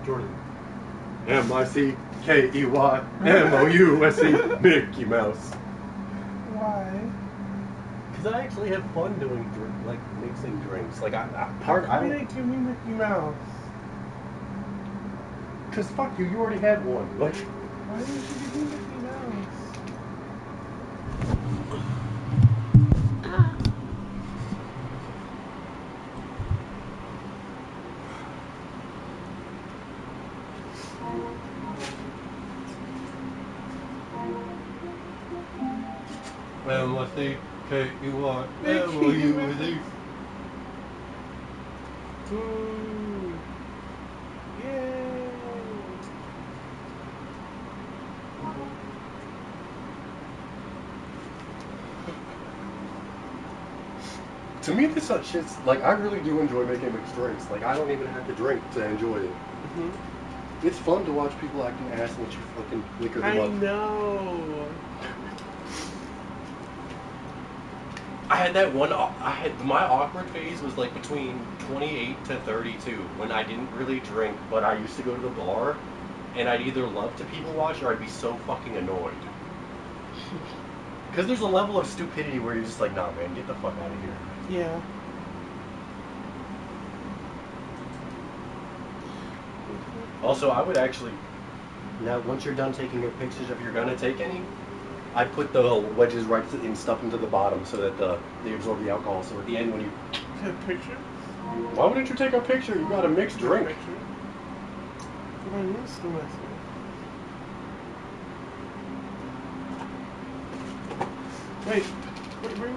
Jordan. MICKEYMOUSE. Mickey Mouse. Why? Because I actually have fun doing mixing drinks. Like Why did you mean Mickey Mouse? Because fuck you already had one. Like. Why did you give me Mickey Mouse? MICKEYMOUSE. Ooh. Yay. To me, this shit's like, I really do enjoy making mixed drinks. Like, I don't even have to drink to enjoy it. Mm-hmm. It's fun to watch people acting ass once you fucking liquor them I up. know. I had that one. My awkward phase was like between 28 to 32 when I didn't really drink, but I used to go to the bar, and I'd either love to people watch or I'd be so fucking annoyed. Because there's a level of stupidity where you're just like, nah, man, get the fuck out of here. Yeah. Also, I would actually, now once you're done taking your pictures, if you're gonna take any, I put the wedges right and stuff into the bottom so that they absorb the alcohol. So at the end, when you Take a picture? why wouldn't you take a picture? You got a mixed drink. My name's still messy. Wait, bring.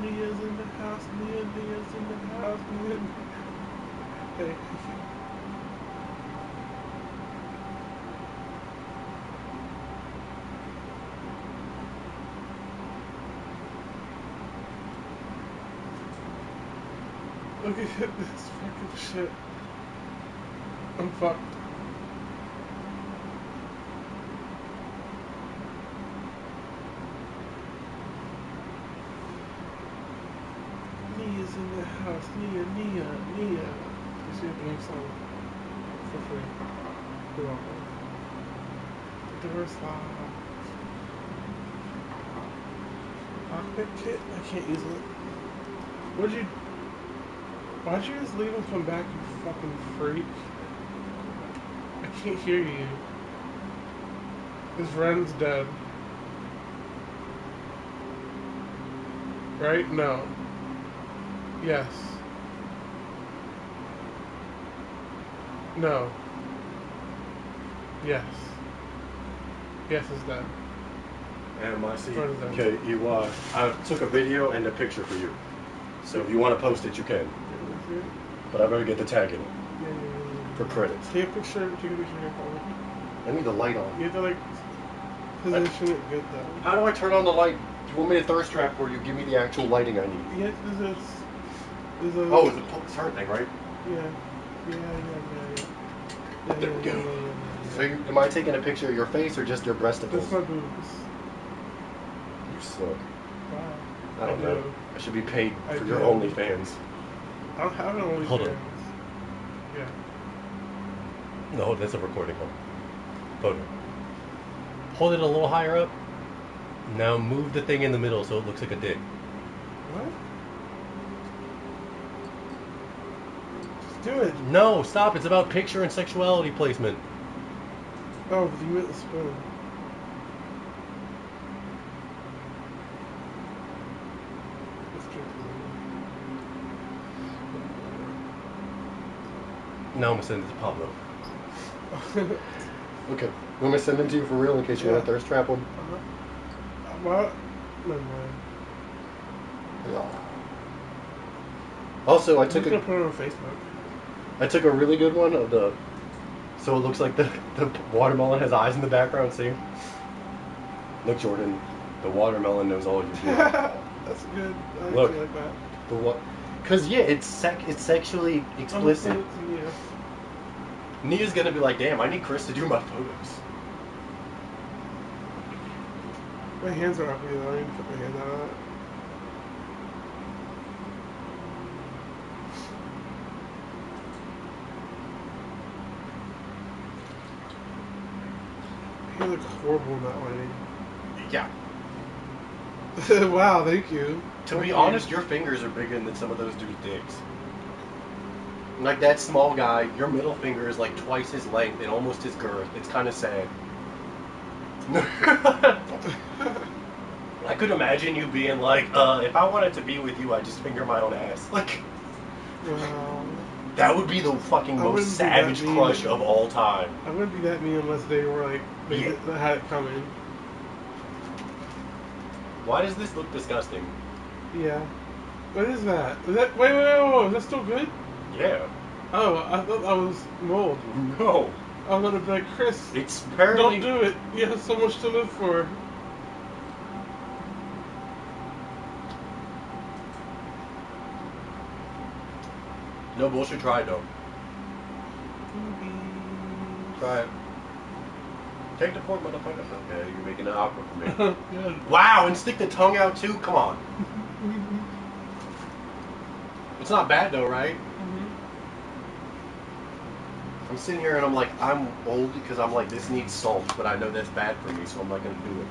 Nia's in the house, Nia's in the house, Nia. Hey. Look at this fucking shit. I'm fucked. Nia's in the house. Nia. You see a theme song for free. You're welcome. The door's locked. Lockpick kit? I can't use it. Why'd you just leave and come back, you fucking freak? I can't hear you. His friend's dead. Right? No. Yes. No. Yes. Yes, it's dead. MICKEY. I took a video and a picture for you. So if you want to post it, you can. But I better get the tag in it. Yeah. For credits. Take a picture here for me. I need the light on. You have to, like, position it good, though. How do I turn on the light? Do you want me to thirst trap or you give me the actual lighting I need? Yeah, there's a... Oh, it's a turn thing, right? Yeah. There we go. So am I taking a picture of your face or just your breasticles? That's my boobs. You suck. Wow. I don't know. I should be paid for your do. OnlyFans. I don't have an OnlyFans. Hold on. Yeah. No, that's a recording. Hold on. Hold it a little higher up. Now move the thing in the middle so it looks like a dick. What? Just do it. No, stop. It's about picture and sexuality placement. Oh, you meant the spoon. Now I'm going to send it to Pablo. Okay. Want me to send them to you for real in case you want to thirst trap them? What? Never mind. Also, I I'm took gonna put it on Facebook. I took a really good one of the... So it looks like the watermelon has eyes in the background, see? Look, Jordan, the watermelon knows all you do. That's good. I Look. actually like that. The what? Because, yeah, it's sexually explicit. Nia's gonna be like, damn, I need Chris to do my photos. My hands are ugly though. I need to put my hand on it. You look horrible in that way. Yeah. Wow, thank you. To be honest, your fingers are bigger than some of those dudes' dicks. Like that small guy, your middle finger is like twice his length and almost his girth. It's kind of sad. I could imagine you being like, if I wanted to be with you, I'd just finger my own ass. Like, Wow. that would be the fucking I wouldn't most be that savage mean. crush of all time. I wouldn't be that mean unless they were like, they Yeah. had it coming. Why does this look disgusting? Yeah. What is that? Is that wait, is that still good? Yeah. Oh, I thought that was mold. No. I was gonna be like, Chris, It's apparently... don't do it. You have so much to live for. No bullshit, try it though. Try it. Take the fork, motherfucker. Okay, you're making it awkward for me. Good. Wow, and stick the tongue out too? Come on. It's not bad though, right? I'm sitting here and I'm like, I'm old because I'm like, this needs salt, but I know that's bad for me, so I'm not going to do it.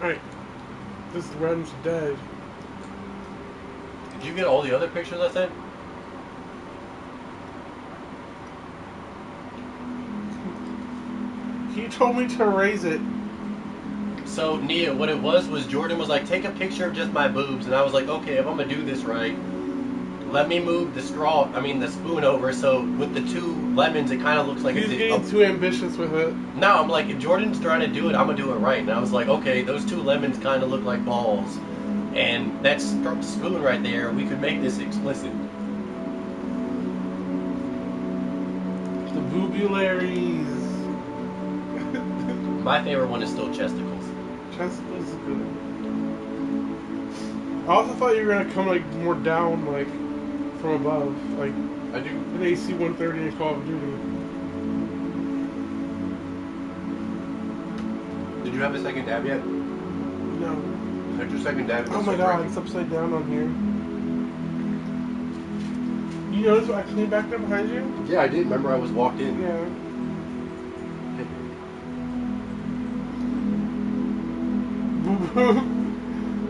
Alright. This run's dead. Did you get all the other pictures I sent? He told me to raise it. So, Nia, what it was Jordan was like, take a picture of just my boobs, and I was like, okay, if I'm going to do this right, let me move the spoon over, so with the two lemons, it kind of looks like He's getting too ambitious with it. No, I'm like, if Jordan's trying to do it, I'm going to do it right. And I was like, okay, those two lemons kind of look like balls. And that spoon right there, we could make this explicit. The boobularies. My favorite one is still chesticles. Chesticles is good. I also thought you were gonna come like more down, like from above, like I do. an AC-130 in Call of Duty. Did you have a second dab yet? No. Check your second dab. Oh my god, it's upside down on here. You notice what I cleaned back there behind you? Yeah, I did. Remember, I was walked in. Yeah.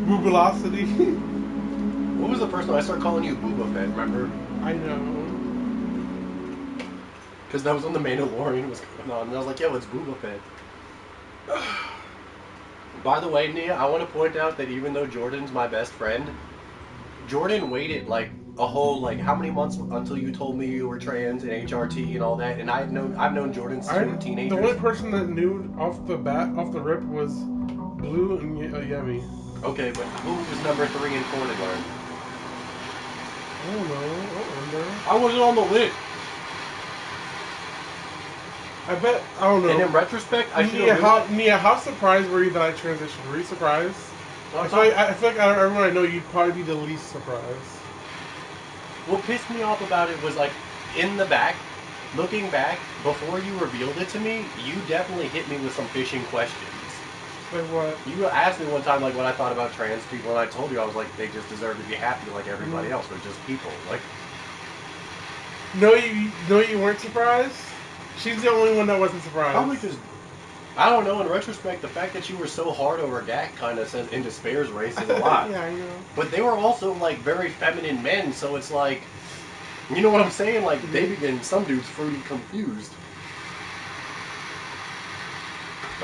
Boobalocity. What was the first one? I started calling you Boba Fett, remember? I know. Because that was when the Mandalorian was going on. And I was like, yo, it's Boba Fett. By the way, Nia, I want to point out that even though Jordan's my best friend, Jordan waited like a whole, like, how many months until you told me you were trans and HRT and all that? And I've known Jordan since we were teenagers. The only person that knew off the rip was Blue and Yemi. Okay, but who was number 3 and 4 to learn? I don't know. I don't remember. I wasn't on the list. I bet. I don't know. And in retrospect, I should have. How surprised were you that I transitioned? Were you surprised? I feel like out of everyone I know, you'd probably be the least surprised. What pissed me off about it was, like, in the back, looking back, before you revealed it to me, you definitely hit me with some fishing questions. Like what? You asked me one time, like, what I thought about trans people, and I told you, I was like, they just deserve to be happy like everybody else. They're just people. Like, No, you weren't surprised? She's the only one that wasn't surprised. probably because, I don't know, in retrospect, the fact that you were so hard over Gak kind of sent into Spare's race is a lot. Yeah, I know. But they were also, like, very feminine men, so it's like, you know what I'm saying? Like, they begin, some dudes fruity confused.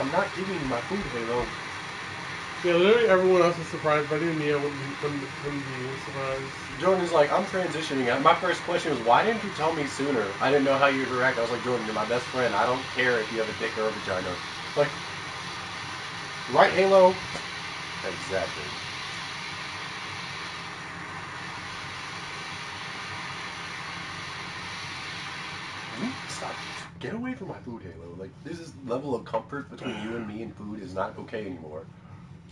I'm not giving you my food, Halo. Yeah, literally everyone else is surprised, but I knew Nia wouldn't be surprised. Jordan's like, I'm transitioning. My first question was, why didn't you tell me sooner? I didn't know how you'd react. I was like, Jordan, you're my best friend. I don't care if you have a dick or a vagina. Like, right, Halo? Exactly. Stop. Get away from my food, Halo. Like, this is level of comfort between you and me and food is not okay anymore.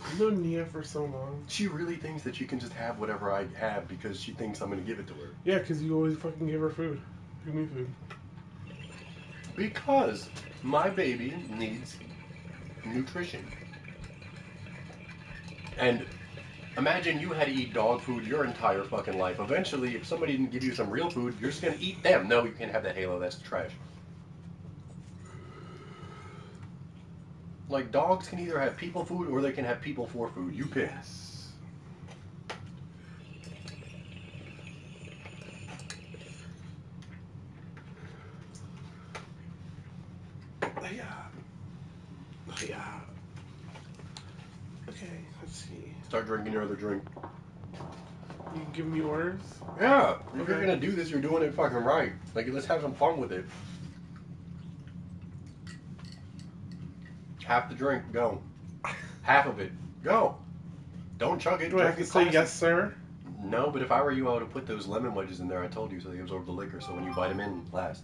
I've known Nia for so long. She really thinks that she can just have whatever I have because she thinks I'm gonna give it to her. Yeah, because you always fucking give her food. Give me food. Because my baby needs nutrition. And imagine you had to eat dog food your entire fucking life. Eventually, if somebody didn't give you some real food, you're just gonna eat them. No, you can't have that Halo. That's trash. Like, dogs can either have people food or they can have people for food. You pick. Yes. Yeah. Okay, let's see. Start drinking your other drink. You can give me orders? Yeah, if Okay. you're gonna do this, you're doing it fucking right. Like, let's have some fun with it. Half the drink, go. Half of it, go. Don't chug it. Do I have to say yes, sir? No, but if I were you, I would have put those lemon wedges in there. I told you, so they absorb the liquor. So when you bite them in, last.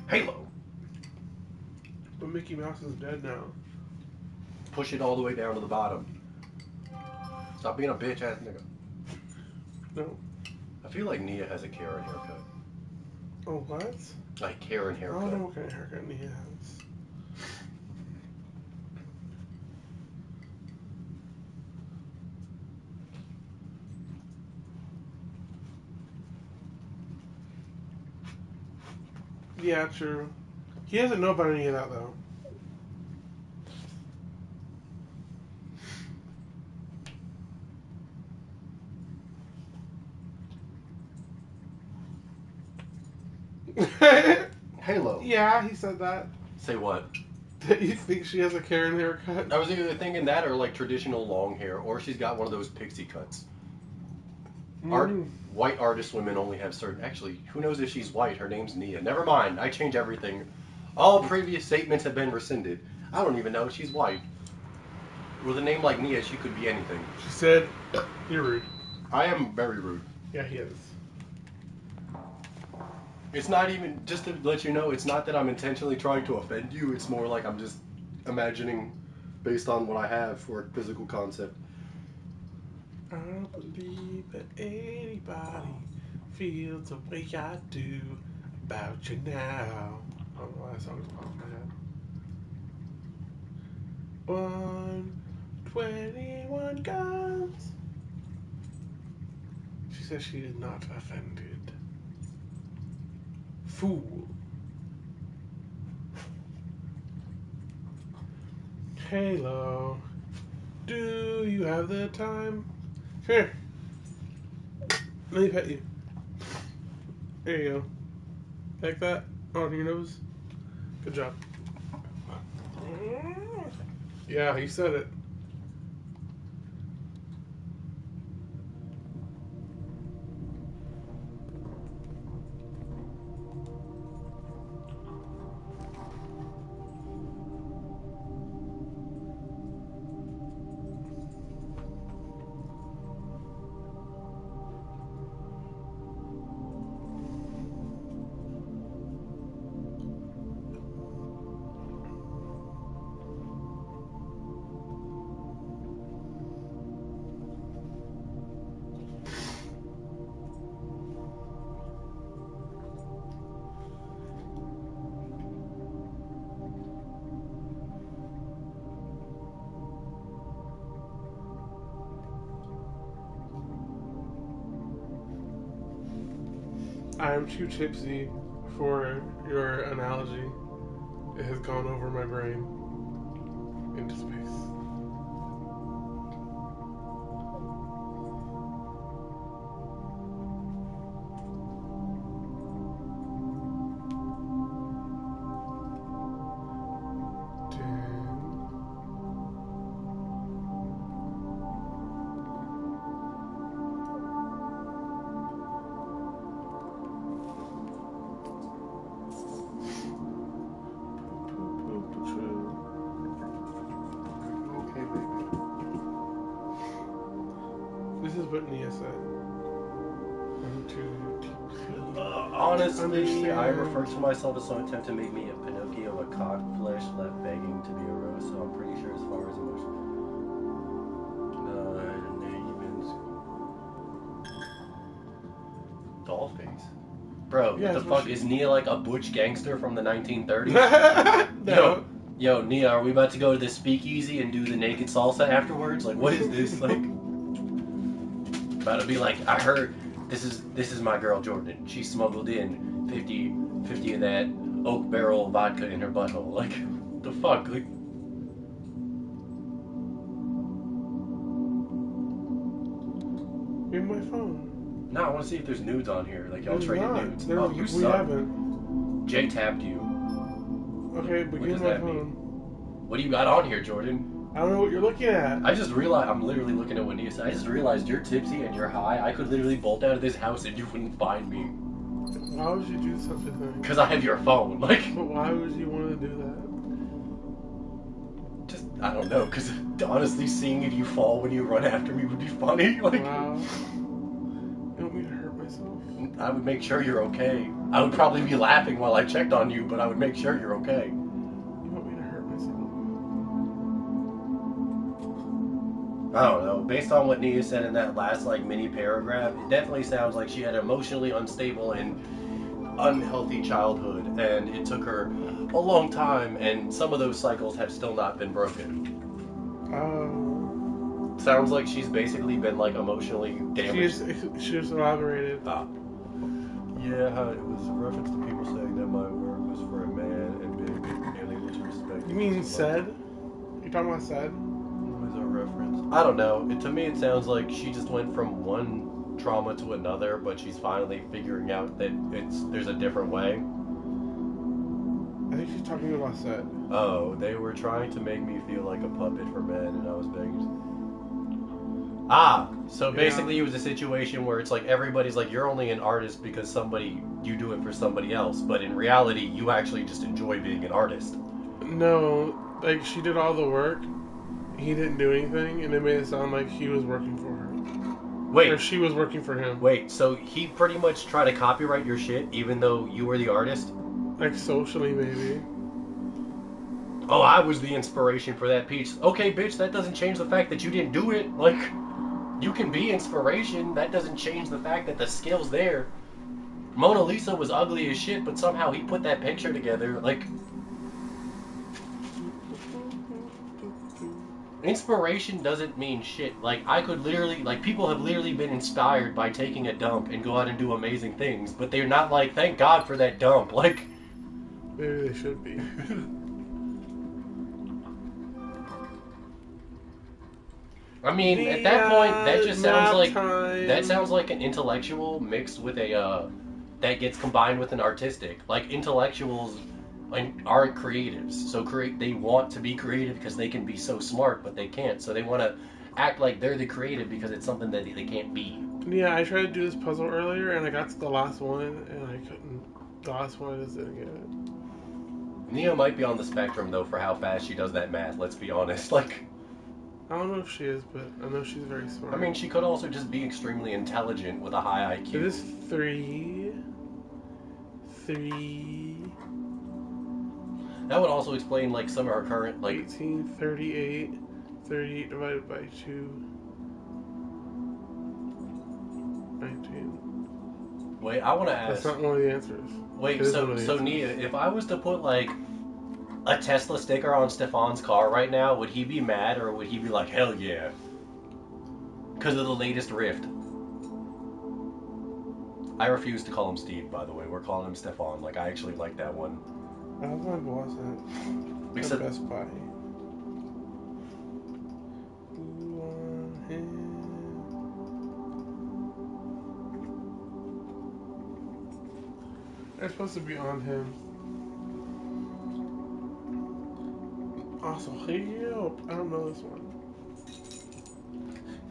Halo. But Mickey Mouse is dead now. Push it all the way down to the bottom. Stop being a bitch ass nigga. No. I feel like Nia has a Karen haircut. Oh, what? Like Karen I haircut. don't know what kind of haircut Nia has. Yeah, true. He doesn't know about any of that, though. Halo. Yeah, he said that. Say what? That you think she has a Karen haircut? I was either thinking that or like traditional long hair, or she's got one of those pixie cuts. White artist women only have certain. Actually, who knows if she's white? Her name's Nia. Never mind. I change everything. All previous statements have been rescinded. I don't even know if she's white. With a name like Nia, she could be anything. She said, "You're rude." I am very rude. Yeah, he is. It's not even, just to let you know, it's not that I'm intentionally trying to offend you. It's more like I'm just imagining based on what I have for a physical concept. I don't believe that anybody feels the way I do about you now. I don't know why that song is popping in my head. 121 guns. She says she is not offended. Fool. Halo. Do you have the time? Here. Let me pet you. There you go. Like that on your nose. Good job. Yeah, you said it. I am too tipsy for your analogy. It has gone over my brain into space. Okay, baby. This is what Nia said. Honestly, I refer to myself as some attempt to make me a Pinocchio, a cock flesh left begging to be a rose, so I'm pretty sure as far as emotion. Bro, Yeah, what the that's what fuck? Is Nia like a butch gangster from the 1930s? No. Yo, Nia, are we about to go to the speakeasy and do the naked salsa afterwards? Like, what is this? Like, about to be like, I heard this is my girl Jordan. She smuggled in 50 of that oak barrel vodka in her butthole. Like, what the fuck? Like, Give me my phone. no, I want to see if there's nudes on here. Like, y'all There's traded not. nudes. There, Oh, you we suck. haven't. Jay tapped you. Okay, but What give does me my that phone. mean? What do you got on here, Jordan? I don't know what you're looking at. I just realized, I'm literally looking at what Nia said. I just realized you're tipsy and you're high. I could literally bolt out of this house and you wouldn't find me. Why would you do such a thing? Because I have your phone. Like, But why would you want to do that? just, I don't know. Because honestly, seeing you fall when you run after me would be funny. Like, Wow. You want me to hurt myself? I would make sure you're okay. I would probably be laughing while I checked on you, but I would make sure you're okay. You want me to hurt myself? I don't know. Based on what Nia said in that last like mini paragraph, it definitely sounds like she had an emotionally unstable and unhealthy childhood, and it took her a long time, and some of those cycles have still not been broken. Sounds like she's basically been like emotionally damaged. She just elaborated. Yeah, it was a reference to people saying that my work was for a man and being unable to respect. You mean said? You talking about said? What is a reference? I don't know. To me, it sounds like she just went from one trauma to another, but she's finally figuring out that there's a different way. I think she's talking about said. Oh, they were trying to make me feel like a puppet for men, and I was begging. So basically it was a situation where it's like everybody's like, you're only an artist because you do it for somebody else, but in reality, you actually just enjoy being an artist. No, like she did all the work, he didn't do anything, and it made it sound like he was working for her. Wait. Or she was working for him. Wait, so he pretty much tried to copyright your shit even though you were the artist? Like socially, maybe. Oh, I was the inspiration for that piece. Okay, bitch, that doesn't change the fact that you didn't do it. Like, you can be inspiration. That doesn't change the fact that the skill's there. Mona Lisa was ugly as shit, but somehow he put that picture together. Like, inspiration doesn't mean shit. Like, I could literally, like, people have literally been inspired by taking a dump and go out and do amazing things, but they're not like, thank God for that dump. Like, maybe they should be. I mean, at that point, that just sounds like that sounds like an intellectual mixed with a that gets combined with an artistic. Like, intellectuals aren't creatives, so they want to be creative because they can be so smart, but they can't. So they want to act like they're the creative because it's something that they can't be. Yeah, I tried to do this puzzle earlier, and I got to the last one, and I couldn't. The last one I just didn't get it. Nia might be on the spectrum though for how fast she does that math. Let's be honest. Like, I don't know if she is, but I know she's very smart. I mean, she could also just be extremely intelligent with a high IQ. It is 3. That would also explain like some of her current like 18, 38. 38 divided by 2. 19. Wait, I want to ask. That's not one of the answers. Wait, so Nia, if I was to put like a Tesla sticker on Stefan's car right now, would he be mad or would he be like, hell yeah? Because of the latest Rift. I refuse to call him Steve, by the way. We're calling him Stefan. Like, I actually like that one. I was my boss at Best Buy. They're supposed to be on him. Also, help! I don't know this one.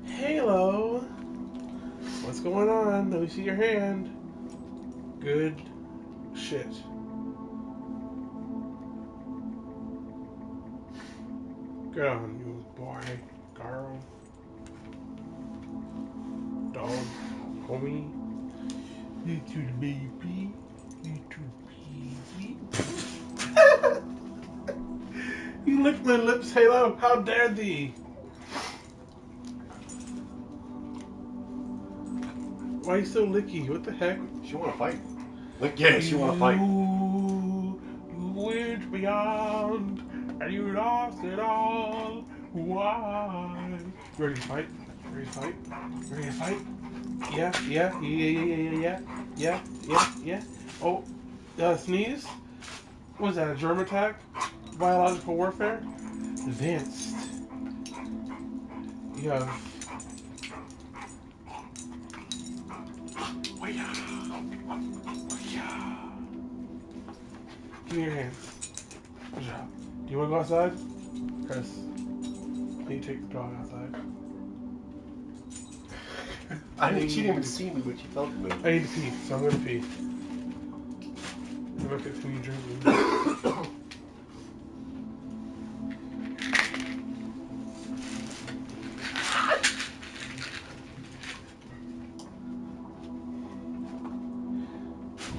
Halo! What's going on? Let me see your hand. Good shit. Good on you, boy, girl, dog, homie, little baby, little baby. You licked my lips, Halo. How dare thee? Why are you so licky? What the heck? She want to fight. Like, yes, you want to fight? You went beyond, and you lost it all. Why? You ready to fight? Ready to fight? Ready to fight? Yeah. Oh, sneeze? What was that, a germ attack? Biological warfare? Advanced. You have... Give me your hands. Good job. Do you want to go outside? Chris, can you take the dog outside? She didn't even see me, but she felt me. I need to pee, so I'm gonna pee. I'm gonna continue drinking.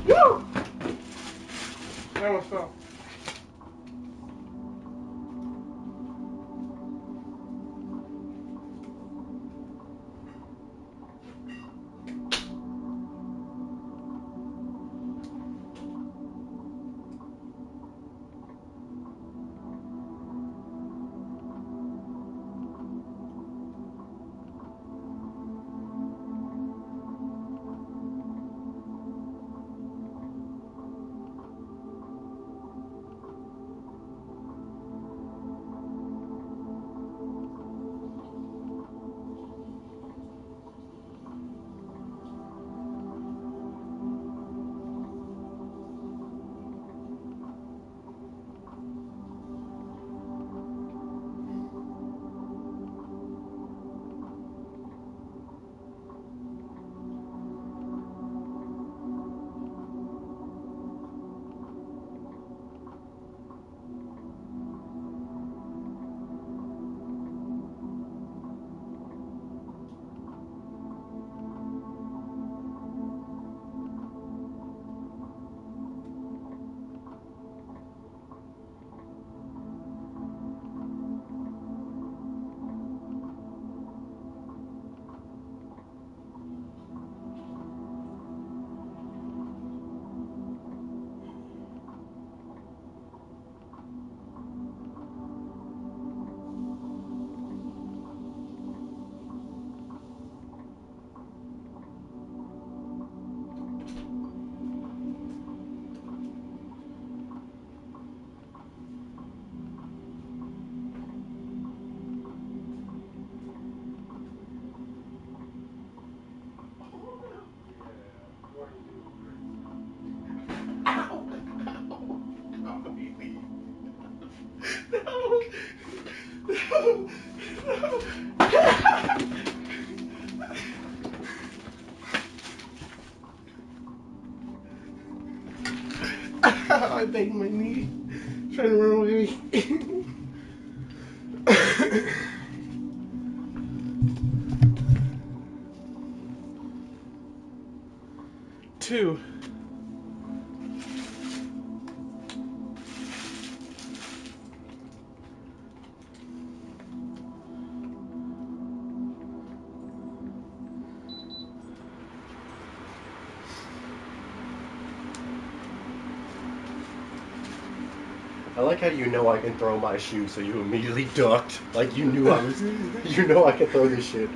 Woo! That one fell. I banged my knee. Trying to run away. 2. I like how you know I can throw my shoe, so you immediately ducked. Like you knew I was. You know I can throw this shit.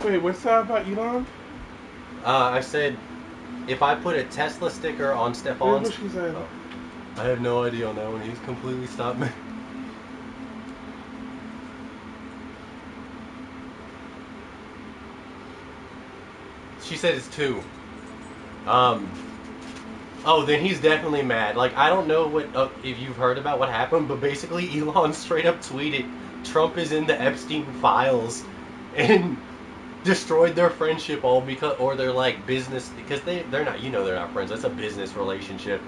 Wait, what's that about Elon? I said, if I put a Tesla sticker on Stefan's... I have no idea on that one. He's completely stopped me. She said it's 2. Oh, then he's definitely mad. Like, I don't know what if you've heard about what happened, but basically Elon straight up tweeted Trump is in the Epstein files and destroyed their friendship all because, or their like business, because they're not, you know, they're not friends. That's a business relationship.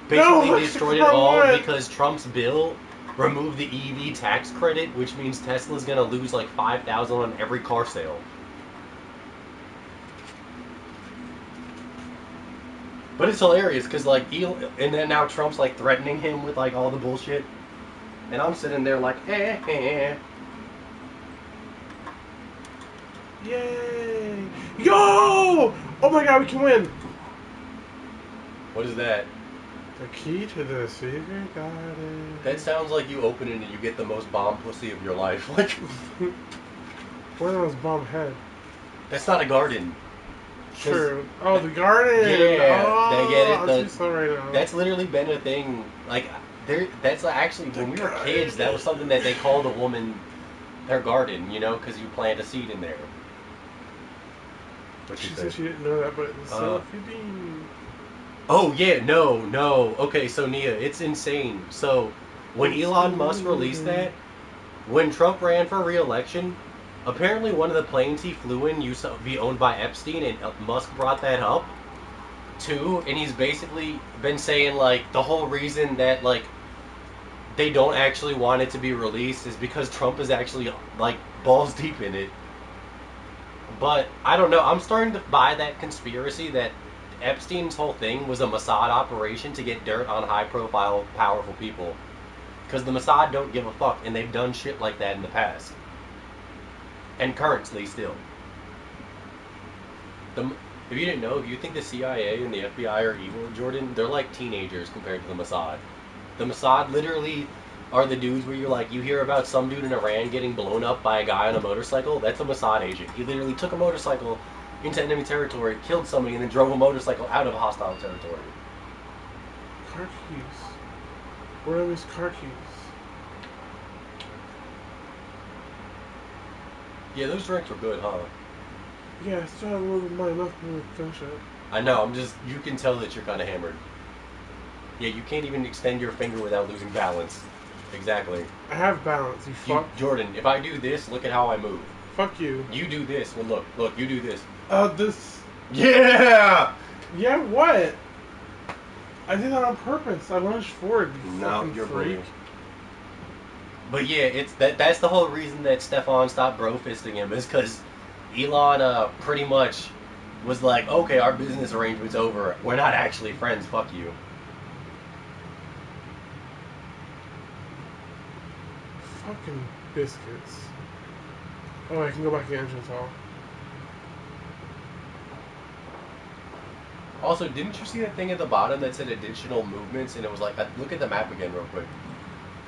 Basically destroyed it all because Trump's bill removed the EV tax credit, which means Tesla's gonna lose like $5,000 on every car sale. But it's hilarious because like and then now Trump's like threatening him with like all the bullshit, and I'm sitting there like, eh. Yay! Yo! Oh my god, we can win! What is that? The key to the secret garden. That sounds like you open it and you get the most bomb pussy of your life. Like, One of those bomb head. that's not a garden. True. Oh, the garden! Yeah, oh, they get it. I'm too slow right now. That's literally been a thing. Like, that's actually, when we were kids, that was something that they called a woman their garden, you know, because you plant a seed in there. What She you said say? she didn't know that, but it's self-feeding. Oh, yeah, no. Okay, so Nia, it's insane. So, when Elon Musk released that, when Trump ran for re-election, apparently one of the planes he flew in used to be owned by Epstein, and Musk brought that up, too, and he's basically been saying, like, the whole reason that, like, they don't actually want it to be released is because Trump is actually, like, balls deep in it. But, I don't know, I'm starting to buy that conspiracy that Epstein's whole thing was a Mossad operation to get dirt on high-profile, powerful people. Because the Mossad don't give a fuck, and they've done shit like that in the past. And currently still. If you didn't know, if you think the CIA and the FBI are evil, Jordan, they're like teenagers compared to the Mossad. The Mossad literally are the dudes where you're like, you hear about some dude in Iran getting blown up by a guy on a motorcycle, that's a Mossad agent. He literally took a motorcycle into enemy territory, killed somebody, and then drove a motorcycle out of hostile territory. Car keys. Where are these car keys? Yeah, those drinks were good, huh? Yeah, I still have a little bit of money left to finish it. I know, you can tell that you're kind of hammered. Yeah, you can't even extend your finger without losing balance. Exactly. I have balance, you fuck. Jordan, if I do this, look at how I move. Fuck you. You do this, well look, you do this. This... Yeah! Yeah, what? I did that on purpose. I lunged forward, you fucking you're freak. moving. But yeah, that's the whole reason that Stefan stopped bro-fisting him, is because Elon pretty much was like, okay, our business arrangement's over. We're not actually friends, fuck you. Fucking biscuits. Oh, I can go back to the entrance hall. Also, didn't you see that thing at the bottom that said additional movements, and it was like, look at the map again real quick.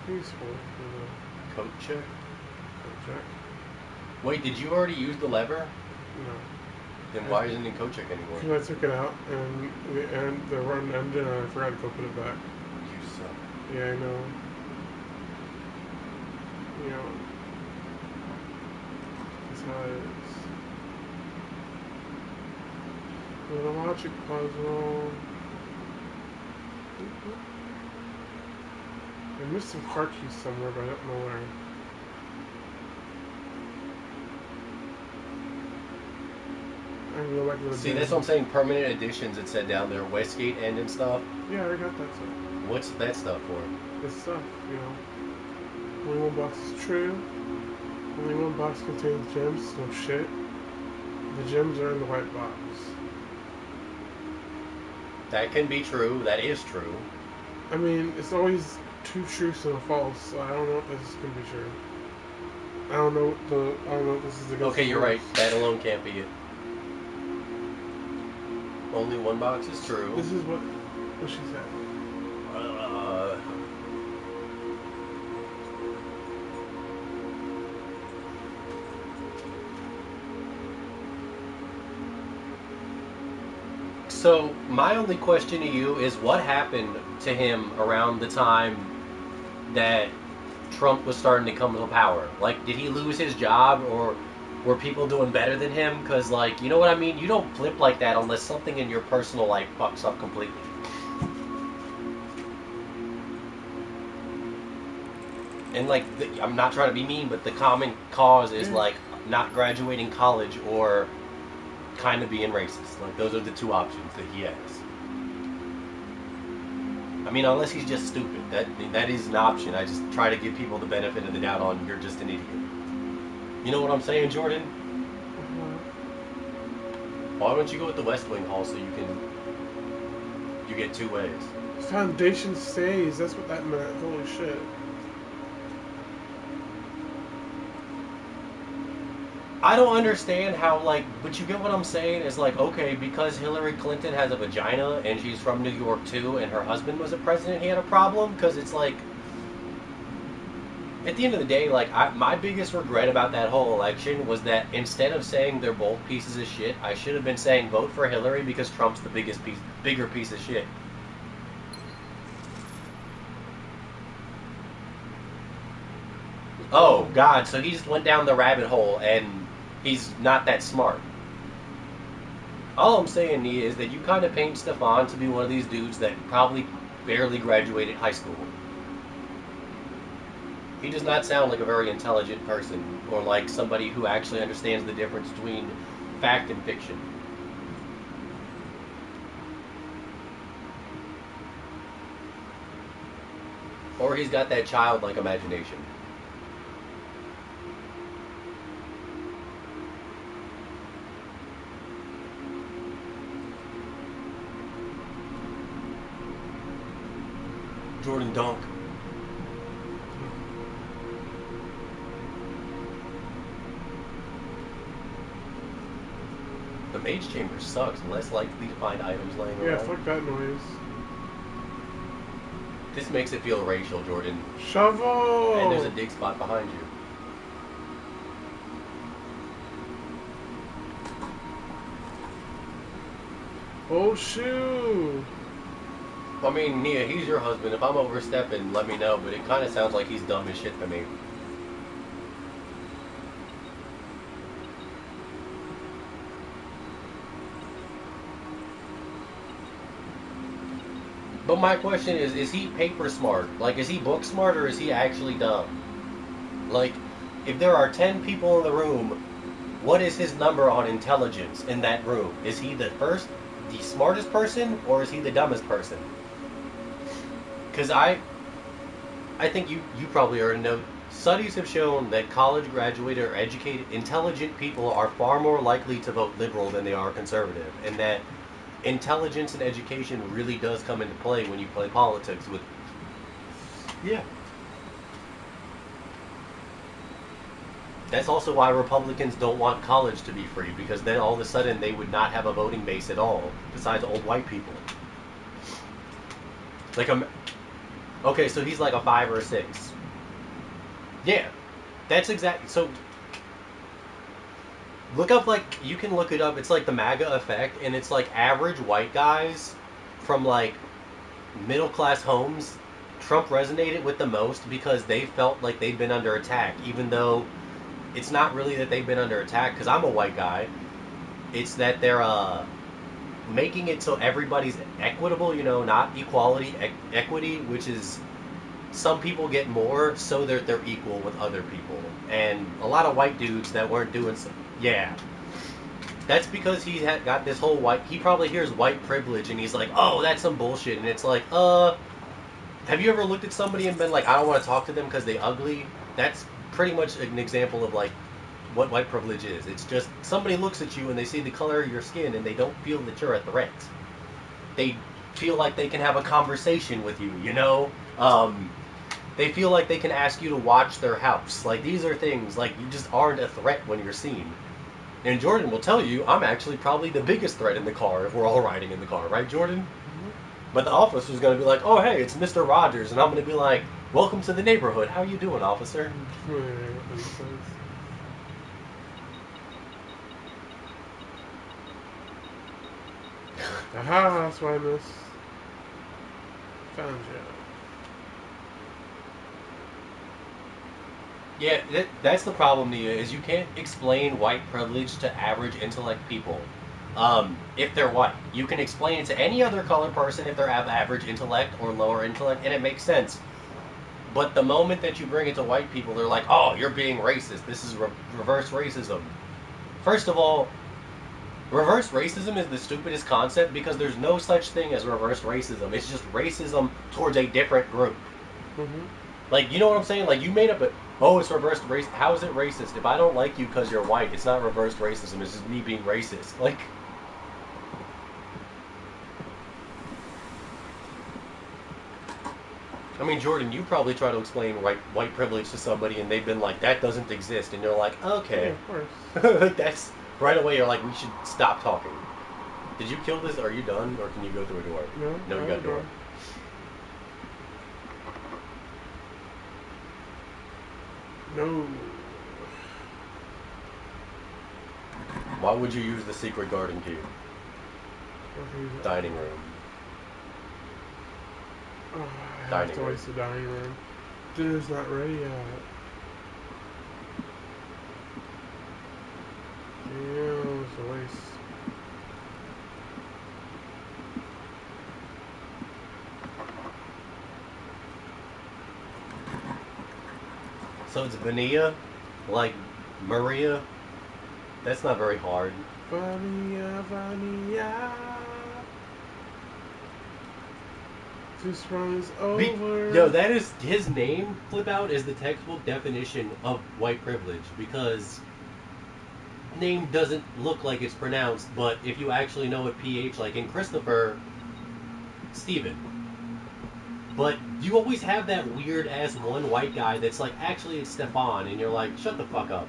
Please hold for Coat check? the check. Wait, did you already use the lever? No. Then why isn't it in coat check anymore? Because I took it out and the run ended and I forgot to go put it back. You suck. Yeah, I know. You know. That's how it is. Little logic puzzle. I missed some car keys somewhere, but I don't know where. I can go back to the See, that's what I'm saying. Permanent additions, it said down there. Westgate End and stuff. Yeah, I got that stuff. What's that stuff for? This stuff, you know. Only one box is true. Only one box contains gems. No shit. The gems are in the white box. That can be true. That is true. I mean, it's always two truths and a false. So I don't know if this can be true. I don't know if this is against Okay, the you're right. rules. That alone can't be it. Only one box is true. This is what she said. So, my only question to you is what happened to him around the time that Trump was starting to come to power? Like, did he lose his job, or were people doing better than him? Because, like, you know what I mean? You don't flip like that unless something in your personal life fucks up completely. And, like, I'm not trying to be mean, but the common cause is, like, not graduating college or kind of being racist. Like, those are the two options that he has. I mean, unless he's just stupid. That is an option. I just try to give people the benefit of the doubt on you're just an idiot. You know what I'm saying, Jordan? Why don't you go with the West Wing Hall so you get two ways? Foundation stays. That's what that meant. Holy shit. I don't understand how, like, but you get what I'm saying? Is like, okay, because Hillary Clinton has a vagina and she's from New York too, and her husband was a president, he had a problem? Because it's like, at the end of the day, like, my biggest regret about that whole election was that instead of saying they're both pieces of shit, I should have been saying vote for Hillary because Trump's the bigger piece of shit. Oh, God, so he just went down the rabbit hole and he's not that smart. All I'm saying, Nia, is that you kind of paint Stefan to be one of these dudes that probably barely graduated high school. He does not sound like a very intelligent person or like somebody who actually understands the difference between fact and fiction. Or he's got that childlike imagination. Jordan Dunk. The mage chamber sucks. Less likely to find items laying around. Yeah, fuck that noise. This makes it feel racial, Jordan. Shovel! And there's a dig spot behind you. Oh, shoot! I mean, Nia, he's your husband. If I'm overstepping, let me know. But it kind of sounds like he's dumb as shit to me. But my question is he paper smart? Like, is he book smart or is he actually dumb? Like, if there are 10 people in the room, what is his number on intelligence in that room? Is he the smartest person, or is he the dumbest person? Because I think you probably already know. Studies have shown that college graduated or educated, intelligent people are far more likely to vote liberal than they are conservative, and that intelligence and education really does come into play when you play politics with. Yeah. That's also why Republicans don't want college to be free, because then all of a sudden they would not have a voting base at all, besides old white people. Like, okay, so he's like a 5 or a 6. Yeah, that's exactly. So, look up, like, you can look it up. It's like the MAGA effect, and it's like average white guys from like middle class homes. Trump resonated with the most because they felt like they'd been under attack, even though it's not really that they've been under attack, because I'm a white guy. It's that they're making it so everybody's equitable, not equality, equity, which is some people get more so that they're equal with other people. And a lot of white dudes that weren't doing so. Yeah. That's because he had got this whole he probably hears white privilege and he's like, oh, that's some bullshit. And it's like, have you ever looked at somebody and been like, I don't want to talk to them because they ugly? That's pretty much an example of like what white privilege is. It's just somebody looks at you and they see the color of your skin and they don't feel that you're a threat. They feel like they can have a conversation with you, They feel like they can ask you to watch their house. Like, these are things, like, you just aren't a threat when you're seen. And Jordan will tell you, I'm actually probably the biggest threat in the car if we're all riding in the car, right, Jordan? Mm-hmm. But the officer's going to be like, oh, hey, it's Mr. Rogers. And I'm going to be like, welcome to the neighborhood. How you doing, officer? Aha, that's why I missed. Found you. Yeah, that's the problem, Nia, is you can't explain white privilege to average intellect people. If they're white. You can explain it to any other colored person if they're of average intellect or lower intellect, and it makes sense. But the moment that you bring it to white people, they're like, oh, you're being racist. This is reverse racism. First of all, reverse racism is the stupidest concept because there's no such thing as reverse racism. It's just racism towards a different group. Mm-hmm. Like, you know what I'm saying? Like, you made up it's reverse race. How is it racist? If I don't like you because you're white, it's not reverse racism. It's just me being racist. Like, I mean, Jordan, you probably try to explain white privilege to somebody, and they've been like, "That doesn't exist," and you're like, Yeah, "Okay." of course. That's right away. You're like, "We should stop talking." Did you kill this? Are you done, or can you go through a door? No, you got a door. No. Why would you use the secret garden key? Dining room. Oh, I have to waste the dining room. Dinner's not ready yet. Damn, it's a waste. So it's Vania, like Maria. That's not very hard. Vania. This runs over. Yo, that is his name. Flip out is the textbook definition of white privilege because name doesn't look like it's pronounced, but if you actually know what PH, like in Christopher, Stephen. But you always have that weird ass one white guy that's like, actually it's Stefan, and you're like, shut the fuck up.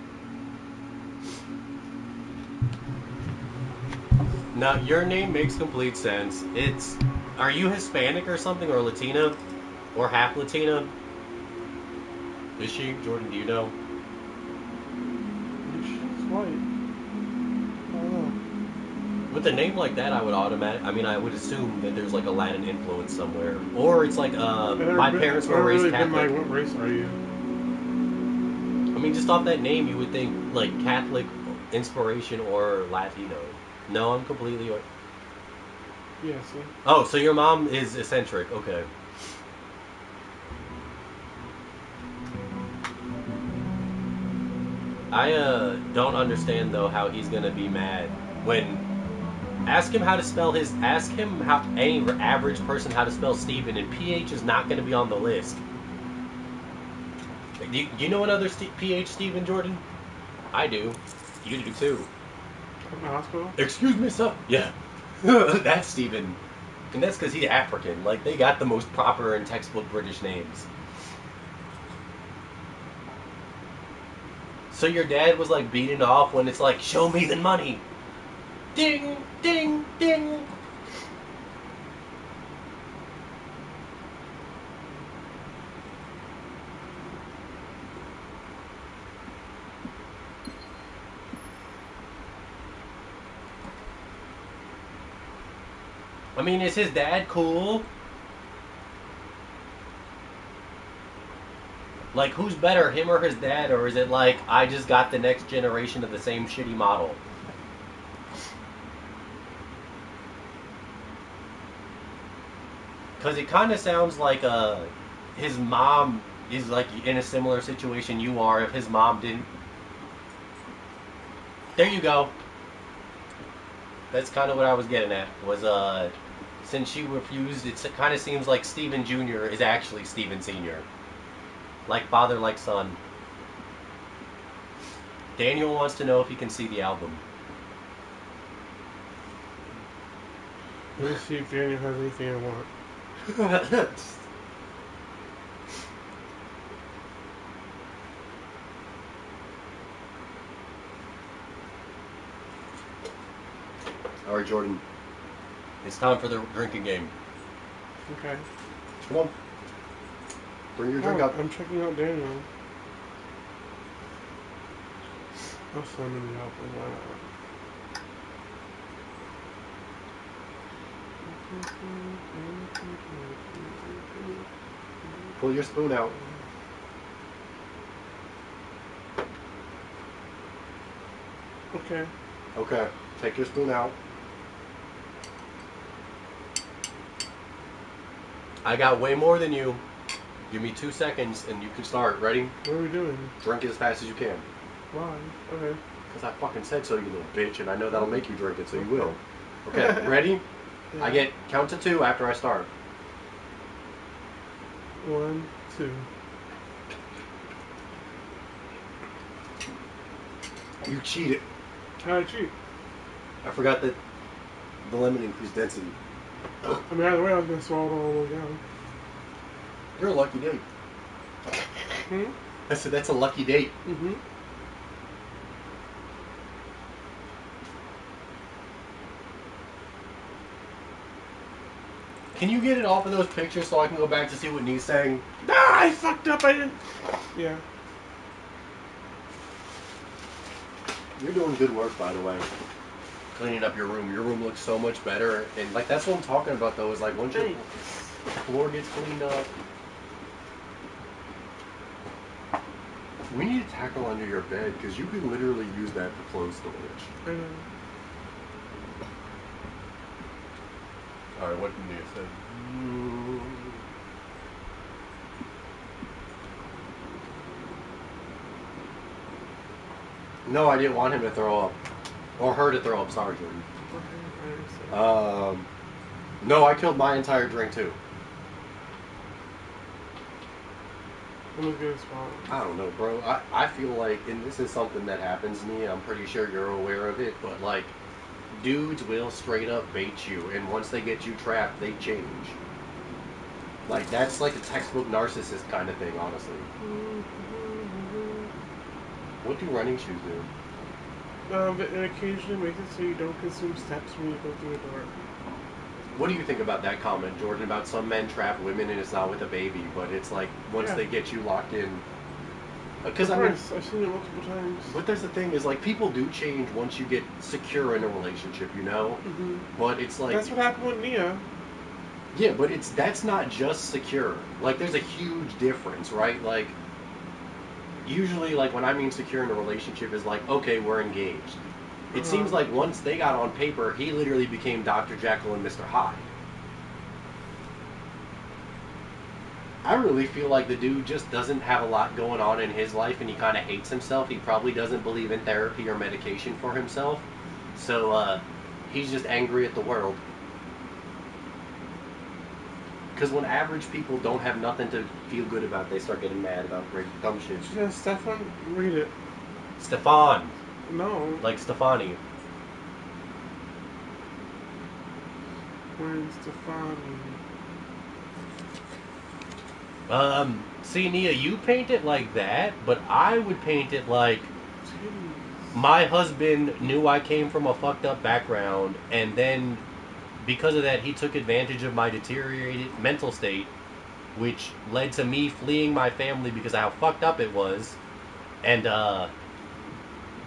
Now, your name makes complete sense. Are you Hispanic or something, or Latina? Or half Latina? Is she? Jordan, do you know? She's white. I don't know. With a name like that, I would assume that there's like a Latin influence somewhere. Or it's like, my parents were raised Catholic. Like, what race are you? I mean, just off that name, you would think, like, Catholic inspiration or Latino. No, I'm completely... Yeah, see? Oh, so your mom is eccentric. Okay. I don't understand, though, how he's going to be mad when... Ask him how any average person how to spell Stephen, and PH is not going to be on the list. Do you know another PH Stephen, Jordan? I do. You do, too. From the hospital? Excuse me, sir. Yeah. That's Stephen. And that's because he's African. Like, they got the most proper and textbook British names. So your dad was, like, beating off when it's like, show me the money. Ding, ding, ding. I mean, is his dad cool? Like, who's better, him or his dad? Or is it like, I just got the next generation of the same shitty model? Because it kind of sounds like his mom is like in a similar situation you are if his mom didn't... There you go. That's kind of what I was getting at. Was, since she refused, it kind of seems like Stephen Jr. is actually Stephen Sr. Like father, like son. Daniel wants to know if he can see the album. Let me see if Daniel has anything I want. Alright, Jordan. It's time for the drinking game. Okay. Come on. Bring your drink up. I'm checking out Daniel. I'll send him the album. Why not? Pull your spoon out. Okay. Okay. Take your spoon out. I got way more than you. Give me 2 seconds and you can start. Ready? What are we doing? Drink as fast as you can. Why? Okay. Because I fucking said so, you little bitch, and I know that'll make you drink it, so you will. Okay, ready? Yeah. I get count to 2 after I start. 1, 2. You cheated. How'd I cheat? I forgot that the lemon increased density. I mean, either way, I was going to swallow it all the way down. You're a lucky date. Hmm? I said that's a lucky date. Mm-hmm. Can you get it off of those pictures so I can go back to see what Nee's saying? Ah, I fucked up. I didn't. Yeah. You're doing good work, by the way. Cleaning up your room. Your room looks so much better. And, like, that's what I'm talking about, though, is, like, once your floor gets cleaned up. We need to tackle under your bed, because you can literally use that for clothes storage. I know. Alright, what did Nia say? No, I didn't want him to throw up. Or her to throw up, sorry, Jordan. No, I killed my entire drink, too. I'm gonna get a spot. I don't know, bro. I feel like, and this is something that happens to me, I'm pretty sure you're aware of it, but, like, dudes will straight up bait you, and once they get you trapped, they change. Like, that's like a textbook narcissist kind of thing, honestly. What do running shoes do? It occasionally makes it so you don't consume steps when you go through a door. What do you think about that comment, Jordan, about some men trap women and it's not with a baby, but it's like, once they get you locked in... Because, I mean... I've seen it multiple times. But there's the thing is, like, people do change once you get secure in a relationship, you know? Mm-hmm. But it's like... That's what happened with Nia. Yeah, but that's not just secure. Like, there's a huge difference, right? Like, usually, like, when I mean secure in a relationship is like, okay, we're engaged. It seems like once they got on paper, he literally became Dr. Jekyll and Mr. Hyde. I really feel like the dude just doesn't have a lot going on in his life and he kind of hates himself. He probably doesn't believe in therapy or medication for himself. So, he's just angry at the world. Because when average people don't have nothing to feel good about, they start getting mad about dumb shit. Yeah, Stefan, read it. Stefan. No. Like Stefani. Where's Stefani? See, Nia, you paint it like that, but I would paint it like Titties. my husband knew I came from a fucked up background, and then because of that, he took advantage of my deteriorated mental state, which led to me fleeing my family because of how fucked up it was, and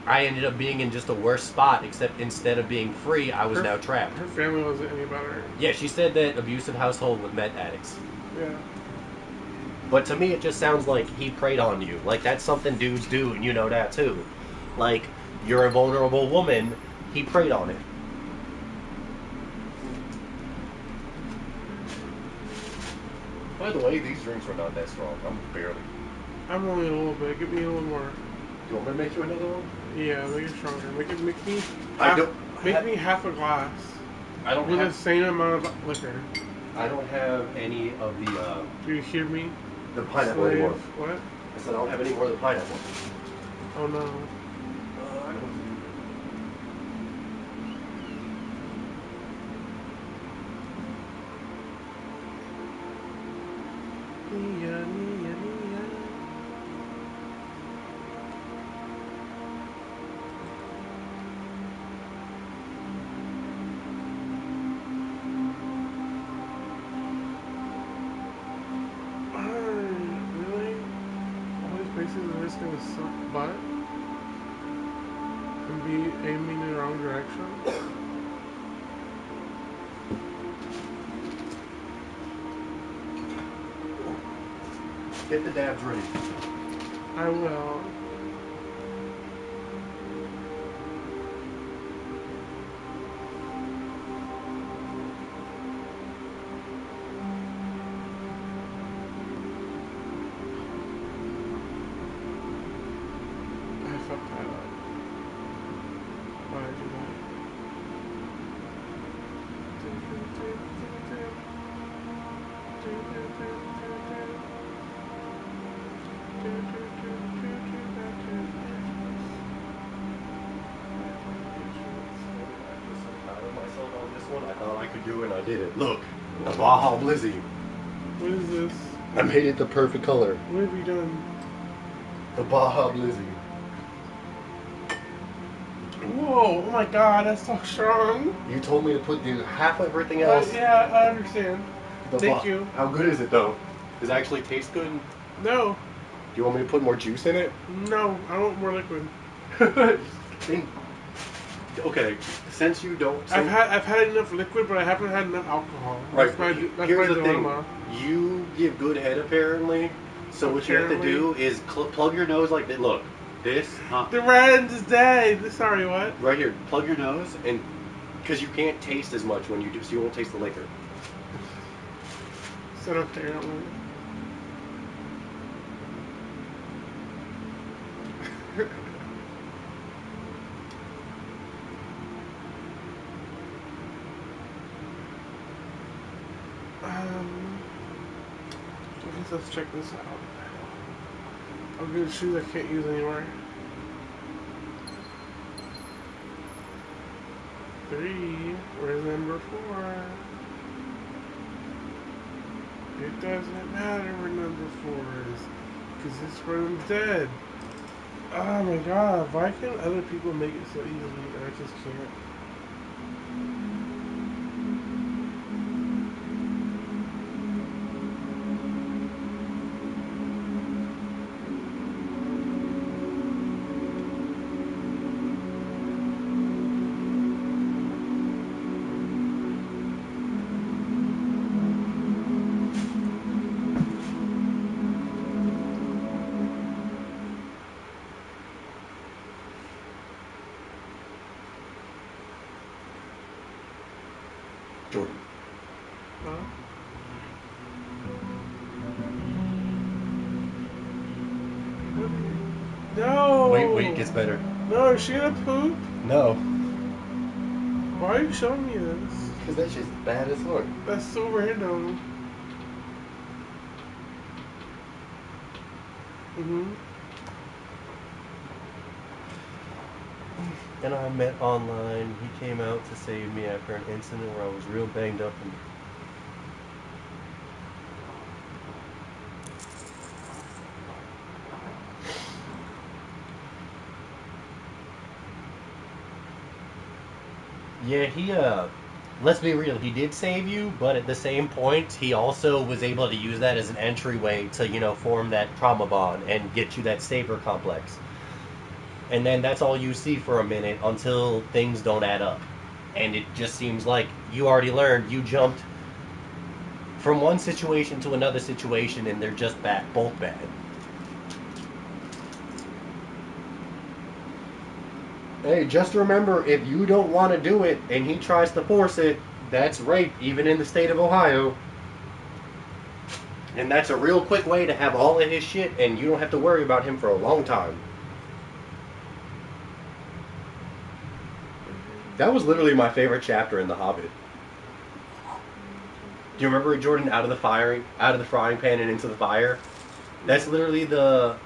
I ended up being in just a worse spot, except instead of being free, I was now trapped. Her family wasn't any better. Yeah, she said that abusive household with meth addicts. Yeah. But to me, it just sounds like he preyed on you. Like, that's something dudes do, and you know that too. Like, you're a vulnerable woman, he preyed on it. By the way, these drinks are not that strong. I'm only a little bit. Give me a little more. You want me to make you another one? Yeah, make it stronger. Make me me half a glass. I don't with have... the same amount of liquor. I don't have any of the, Do you hear me? the pineapple Slave. anymore. What? I said I don't have any more of the pineapple. Oh no. I don't... Nia, Nia, Nia. Really? All these places are just gonna suck butt and be aiming in the wrong direction? Get the dabs ready. I will. I fucked that up. Why did I do that? I thought I could do it and I did it. Look, the Baja Blizzy. What is this? I made it the perfect color. What have you done? The Baja Blizzy. Whoa! Oh my God, that's so strong. You told me to put the half of everything else. Yeah, I understand. The Thank you. How good is it though? Does it actually taste good? No, Do you want me to put more juice in it? no, I want more liquid. Okay, since you don't. I've had enough liquid, but I haven't had enough alcohol. Right. Here's the thing. You give good head apparently. So what you have to do is plug your nose like that. Look, this. The rat is dead. Sorry, what? Right here. Plug your nose, and because you can't taste as much when you do, so you won't taste the liquor. Sit up there. Don't I guess let's check this out. I'll get shoes I can't use anymore. 3. Where's number 4? It doesn't matter where number 4 is, because this room's dead. Oh my God! Why can other people make it so easily and I just can't? Jordan. Huh? No! Wait, it gets better. No, is she gonna poop? No. Why are you showing me this? Because that's just bad as fuck. That's so random. And I met online. He came out to save me after an incident where I was real banged up. And yeah, let's be real, he did save you, but at the same point, he also was able to use that as an entryway to, form that trauma bond and get you that savior complex. And then that's all you see for a minute until things don't add up. And it just seems like you already learned, you jumped from one situation to another situation, and they're just both bad. Hey, just remember, if you don't want to do it and he tries to force it, that's rape, even in the state of Ohio. And that's a real quick way to have all of his shit, and you don't have to worry about him for a long time. That was literally my favorite chapter in The Hobbit. Do you remember Jordan out of the frying pan and into the fire? That's literally the.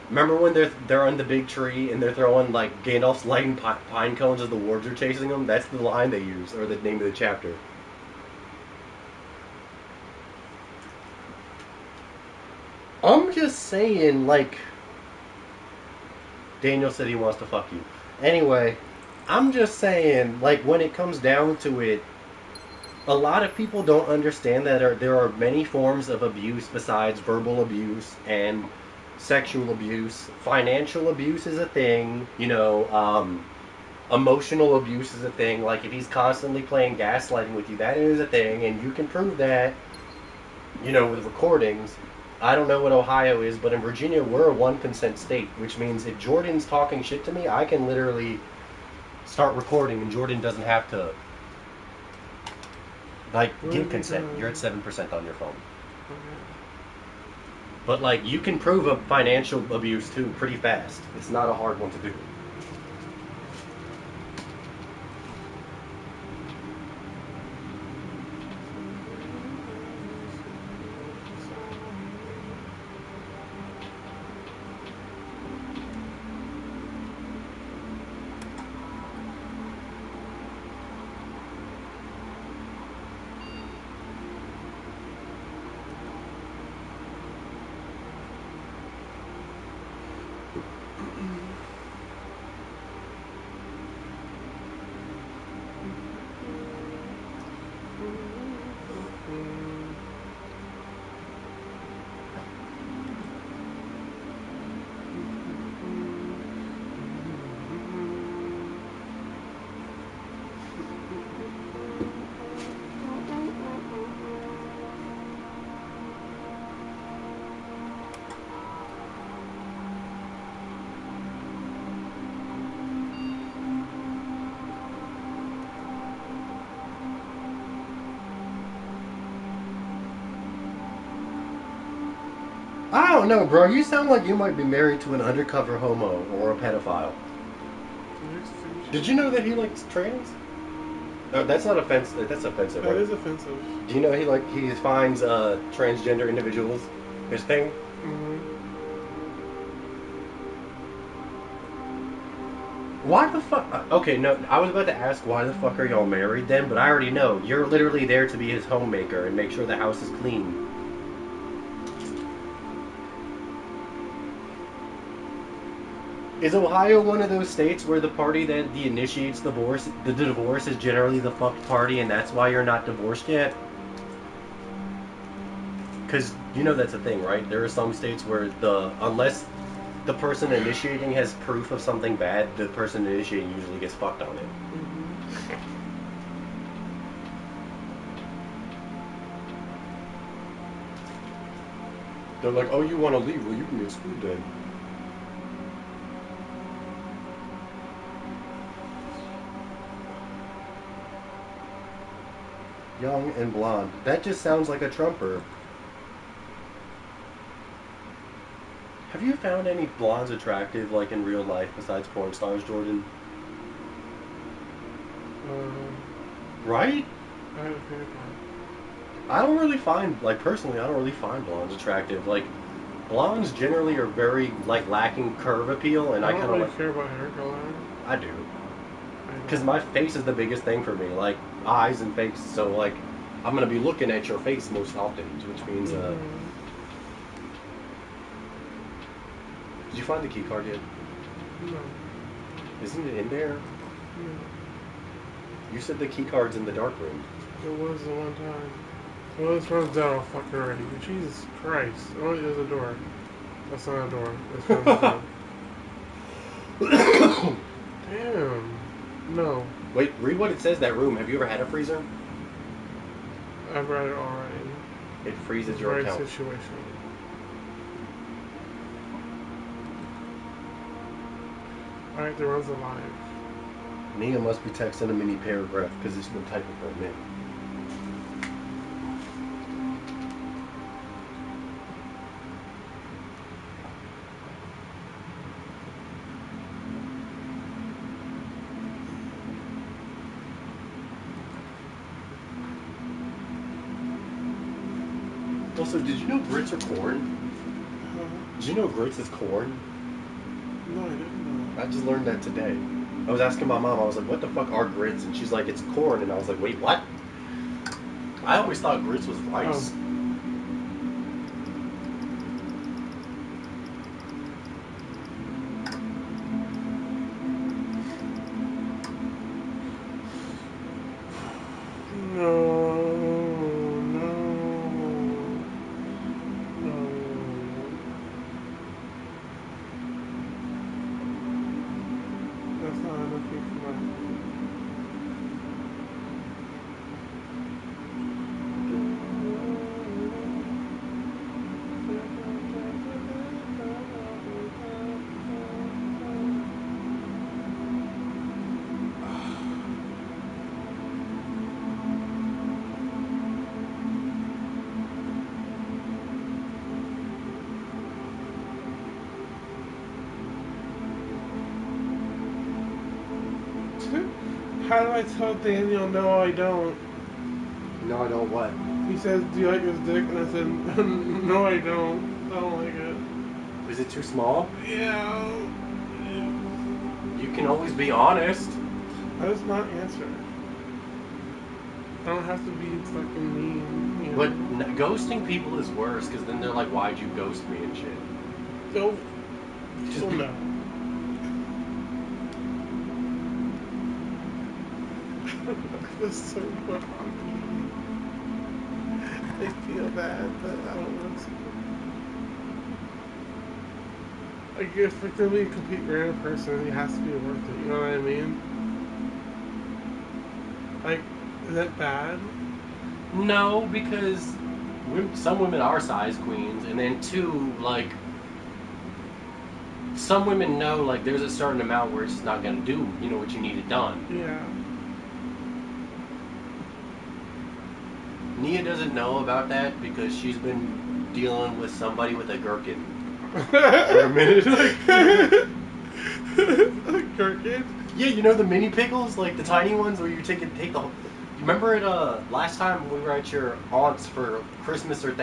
Remember when they're on the big tree and they're throwing like Gandalf's lighting pine cones as the wards are chasing them? That's the line they use, or the name of the chapter. I'm just saying, like. Daniel said he wants to fuck you. Anyway, I'm just saying, like, when it comes down to it, a lot of people don't understand that there are many forms of abuse besides verbal abuse and sexual abuse. Financial abuse is a thing, emotional abuse is a thing. Like, if he's constantly playing gaslighting with you, that is a thing, and you can prove that, with recordings. I don't know what Ohio is, but in Virginia, we're a 1% state, which means if Jordan's talking shit to me, I can literally start recording, and Jordan doesn't have to, give consent. You're at 7% on your phone. But, you can prove a financial abuse, too, pretty fast. It's not a hard one to do. I don't know, bro. You sound like you might be married to an undercover homo or a pedophile. Did you know that he likes trans? No, that's not offensive. That's offensive. That right? is offensive. Do you know he finds transgender individuals his thing? Mm-hmm. Why the fuck? Okay, no, I was about to ask why the fuck are y'all married then, but I already know. You're literally there to be his homemaker and make sure the house is clean. Is Ohio one of those states where the party that initiates the divorce is generally the fucked party, and that's why you're not divorced yet? Because you know that's a thing, right? There are some states where unless the person initiating has proof of something bad, the person initiating usually gets fucked on it. Mm-hmm. They're like, oh, you want to leave? Well, you can get screwed then. Young and blonde. That just sounds like a Trumper. Have you found any blondes attractive, like in real life, besides porn stars, Jordan? Right? I have a favorite one. I don't really find, like, personally, I don't really find blondes attractive. Like, blondes generally are very, like, lacking curve appeal, and I kind of really like... care about hair color. I do. Because my face is the biggest thing for me, like, eyes and face, so, like, I'm going to be looking at your face most often, which means, Did you find the key card yet? No. Isn't it in there? No. You said the key card's in the dark room. It was the one time. Well, this runs down all fucking already. Jesus Christ. Oh, there's a door. That's not a door. This runs down. Damn. No. Wait, read what it says, that room. Have you ever had a freezer? I've read it already. It freezes your Right account. situation. Alright, the run's alive. Nia must be texting a mini paragraph because it's been typing for a minute. Also, did you know grits are corn? Did you know grits is corn? No, I didn't know. I just learned that today. I was asking my mom, I was like, what the fuck are grits? And she's like, it's corn. And I was like, wait, what? I always thought grits was rice. Oh. How do I tell Daniel, no, I don't? No, I don't what? He says, do you like his dick? And I said, no, I don't. I don't like it. Is it too small? Yeah. You can always be honest. I just not answer. I don't have to be fucking mean. You know? But ghosting people is worse because then they're like, why'd you ghost me and shit? So, Just be- no. This is so wrong. I feel bad, but I don't want to. Like, if it's gonna be a complete random person, it has to be worth it. You know what I mean? Like, is that bad? No, because some women are size queens, and then two, like, some women know, like, there's a certain amount where it's just not gonna do, you know, what you need it done. Yeah. Nia doesn't know about that because she's been dealing with somebody with a gherkin for a minute. Gherkin? Yeah, you know the mini pickles, like the tiny ones where you take the. You remember it? Last time we were at your aunt's for Christmas or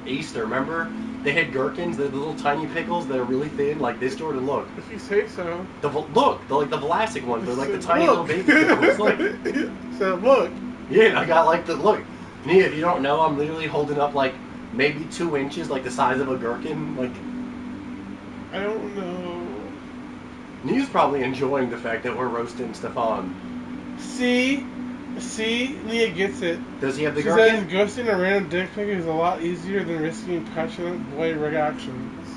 Easter. Remember they had gherkins, the little tiny pickles that are really thin, like this. Jordan, look. If you say so. Look, they're like the Vlasic ones. They're like the tiny little baby pickles. Like, so look. yeah, I got like the look. Nia, if you don't know, I'm literally holding up like maybe 2 inches, like the size of a gherkin. Like, I don't know. Nia's probably enjoying the fact that we're roasting Stefan. See, Nia gets it. Does he have the She gherkin? says ghosting a random dick pic is a lot easier than risking passionate boy reactions.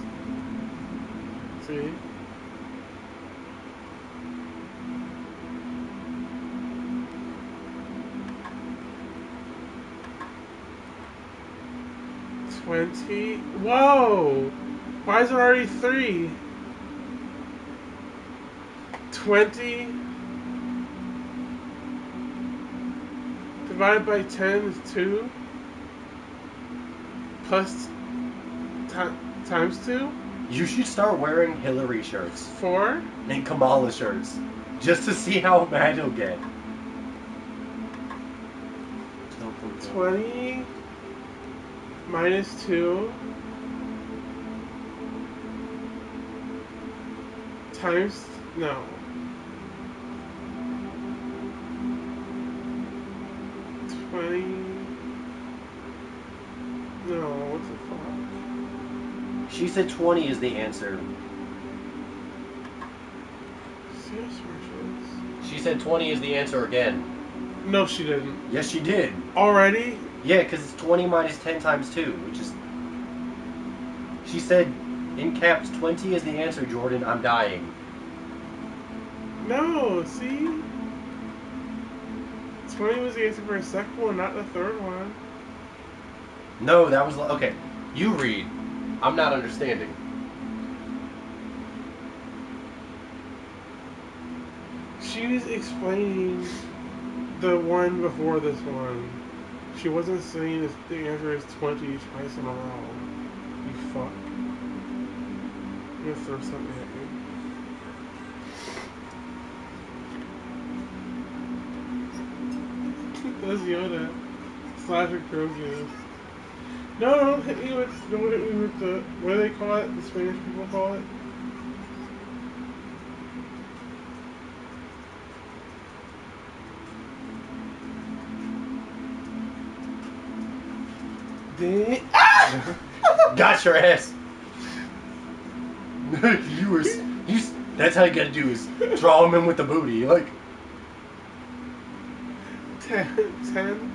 See? $20. Whoa! Why is it already 3? 20 divided by 10 is 2 plus times 2? You should start wearing Hillary shirts 4? and Kamala shirts just to see how mad he'll get. 20 minus 2 times no. No, what the fuck? She said 20 is the answer. See how smart she She said 20 is the answer again. is? No, she didn't. Yes, she did. Already? Yeah, because it's 20 minus 10 times 2, which is... She said, in caps, 20 is the answer, Jordan. I'm dying. No, see? 20 was the answer for a second one, not the third one. No, that was... Okay, you read. I'm not understanding. She was explaining the one before this one. She wasn't saying the answer is 20 twice in a row. You fuck. I'm gonna throw something at you. That's Yoda. Slash Grogu. No, don't hit me with the, what do they call it? The Spanish people call it? Got your ass. That's how you gotta do is draw him in with the booty. Like 10.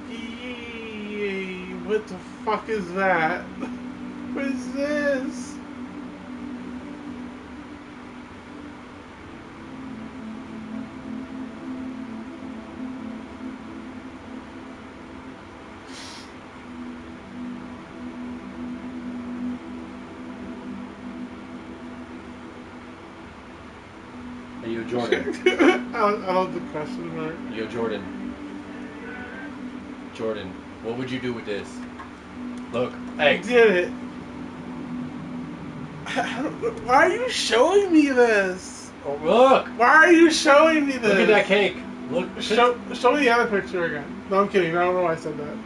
Yay, what the fuck is that? What is this? Hey, yo, Jordan. I love the question mark. Yo, Jordan. Jordan, what would you do with this? Look, I hey. did it. Why are you showing me this? Oh, look. Why are you showing me this? Look at that cake. Look. Show me the other picture again. No, I'm kidding. I don't know why I said that.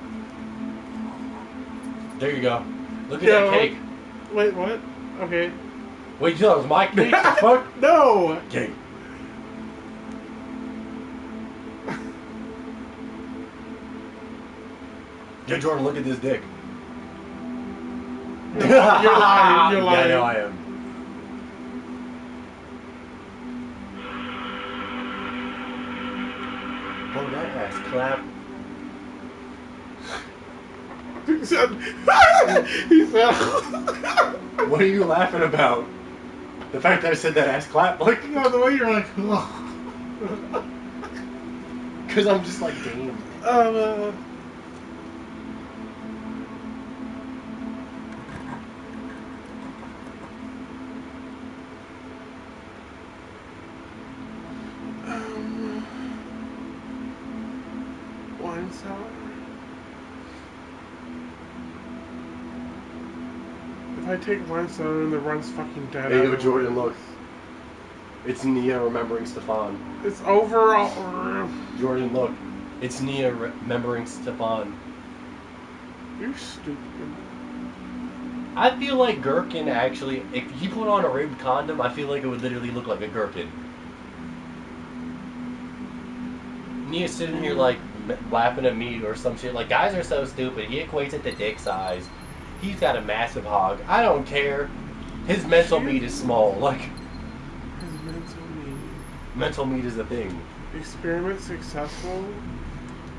There you go. Look at that cake. Wait, what? Okay. Wait, you thought it was my cake? The fuck? No. Cake. Yo, Jordan, look at this dick. You're lying. You're lying. Yeah, I know I am. Oh, that ass clap. He said. What are you laughing about? The fact that I said that ass clap? Like, No, the way you're like. because I'm just like, damn. Wine cellar. If I take one soda and the run's fucking dead. Hey, yo, Jordan, look. It's Nia remembering Stefan. It's over. Jordan, look. It's Nia remembering Stefan. You're stupid. I feel like Gherkin actually, if he put on a ribbed condom, I feel like it would literally look like a gherkin. Nia's sitting here like laughing at me or some shit. Like, guys are so stupid. He equates it to dick size. He's got a massive hog. I don't care. His mental meat is small. Like, His mental meat. Mental meat is a thing. Experiment successful.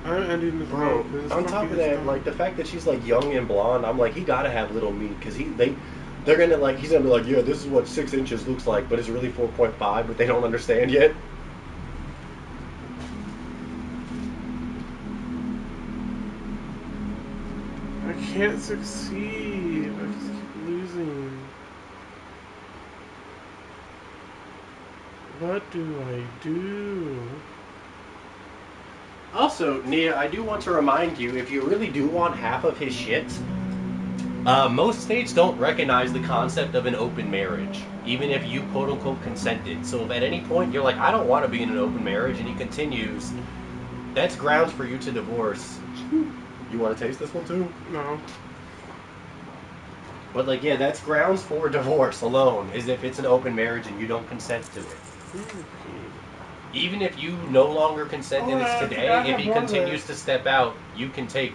I'm ending the Bro, game. on top of that, like, the fact that she's, like, young and blonde, I'm like, he gotta have little meat, because they're gonna, like, he's gonna be like, yeah, this is what 6 inches looks like, but it's really 4.5, but they don't understand yet. I can't succeed. I just keep losing. What do I do? Also, Nia, I do want to remind you, if you really do want half of his shit, most states don't recognize the concept of an open marriage, even if you quote-unquote consented. So if at any point you're like, I don't want to be in an open marriage, and he continues, that's grounds for you to divorce. You want to taste this one too? No. But, like, yeah, that's grounds for divorce alone, is if it's an open marriage and you don't consent to it. Even if you no longer consent to this today, if he continues to step out, you can take...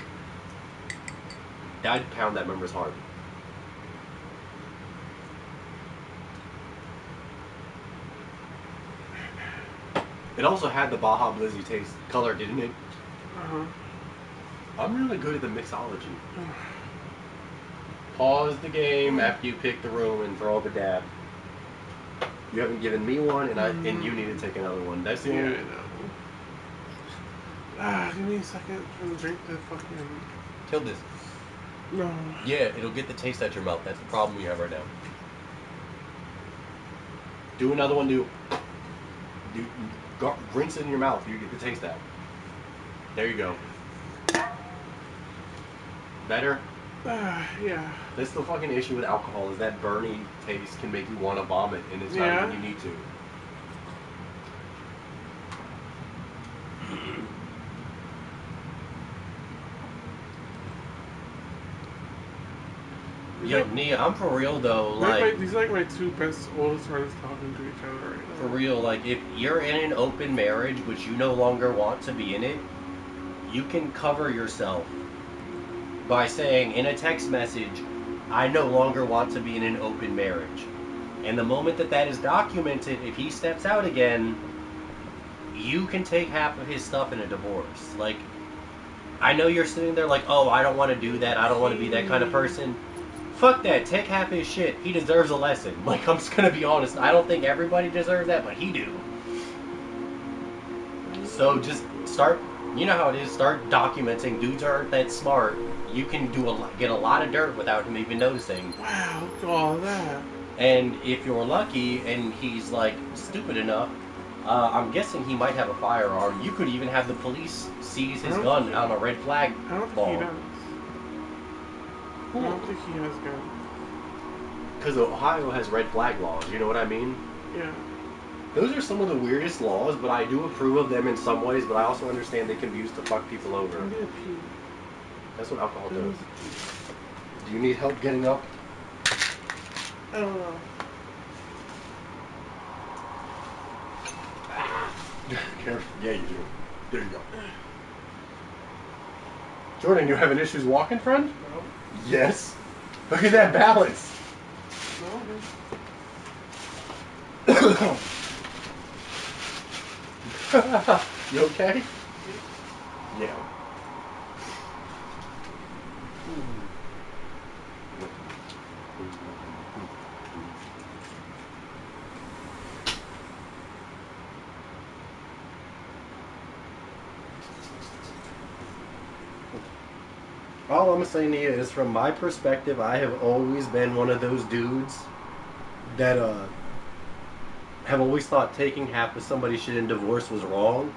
I'd pound that member's heart. It also had the Baja Blizzy taste color, didn't it? Uh-huh. I'm really good at the mixology. Pause the game after you pick the room and throw up a dab. You haven't given me one, and you need to take another one. That's the only... I know. Give me a second to drink the fucking... Kill this. No. Yeah, it'll get the taste out your mouth. That's the problem we have right now. Do another one, rinse it in your mouth. You get the taste out. There you go. Better? Yeah. That's the fucking issue with alcohol, is that burning taste can make you want to vomit, and it's not when you need to. Yo, Nia, I'm for real though, like... These are like my two best oldest friends talking to each other right now. For real, like, if you're in an open marriage, but you no longer want to be in it, you can cover yourself by saying in a text message, I no longer want to be in an open marriage. And the moment that that is documented, if he steps out again, you can take half of his stuff in a divorce. Like, I know you're sitting there like, oh, I don't want to do that, I don't want to be that kind of person. Fuck that, take half his shit. He deserves a lesson. Like, I'm just gonna be honest, I don't think everybody deserves that, but he do. So just start, you know how it is, start documenting. Dudes aren't that smart. You can get a lot of dirt without him even noticing. Wow, look at all that. And if you're lucky and he's like stupid enough, I'm guessing he might have a firearm. You could even have the police seize his gun on a red flag law. I don't think he does. I don't think he has guns. Because Ohio has red flag laws, you know what I mean? Yeah. Those are some of the weirdest laws, but I do approve of them in some ways, but I also understand they can be used to fuck people over. I'm gonna pee. That's what alcohol does. Do you need help getting up? I don't know. Careful. Yeah, you do. There you go. Jordan, you having issues walking, friend? No. Yes. Look at that balance. No. You okay? Yeah. All I'm saying to you is, from my perspective, I have always been one of those dudes that have always thought taking half of somebody's shit in divorce was wrong.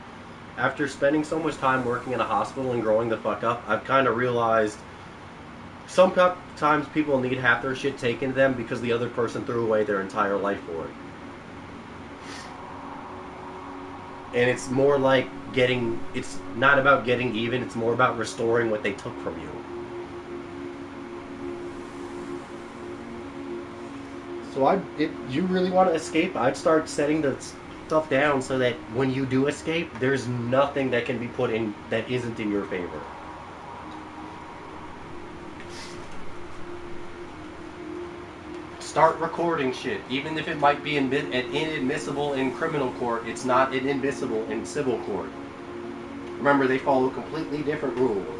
After spending so much time working in a hospital and growing the fuck up, I've kind of realized sometimes people need half their shit taken to them because the other person threw away their entire life for it. And it's more like it's not about getting even, it's more about restoring what they took from you. So if you really want to escape, I'd start setting the stuff down so that when you do escape, there's nothing that can be put in that isn't in your favor. Start recording shit, even if it might be inadmissible in criminal court. It's not inadmissible in civil court. Remember, they follow completely different rules.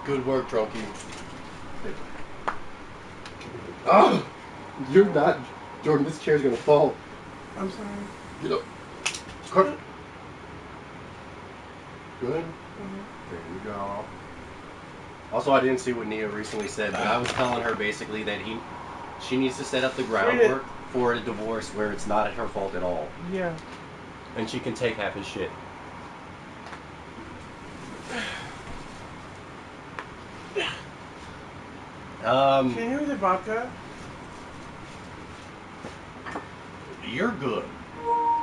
Good work, Drunky. Oh! You're not... Jordan, this chair's gonna fall. I'm sorry. Get up. Cut. Good? There you go. Also, I didn't see what Nia recently said, but I was telling her basically that she needs to set up the groundwork for a divorce where it's not her fault at all. Yeah. And she can take half his shit. Can you hear the vodka? You're good.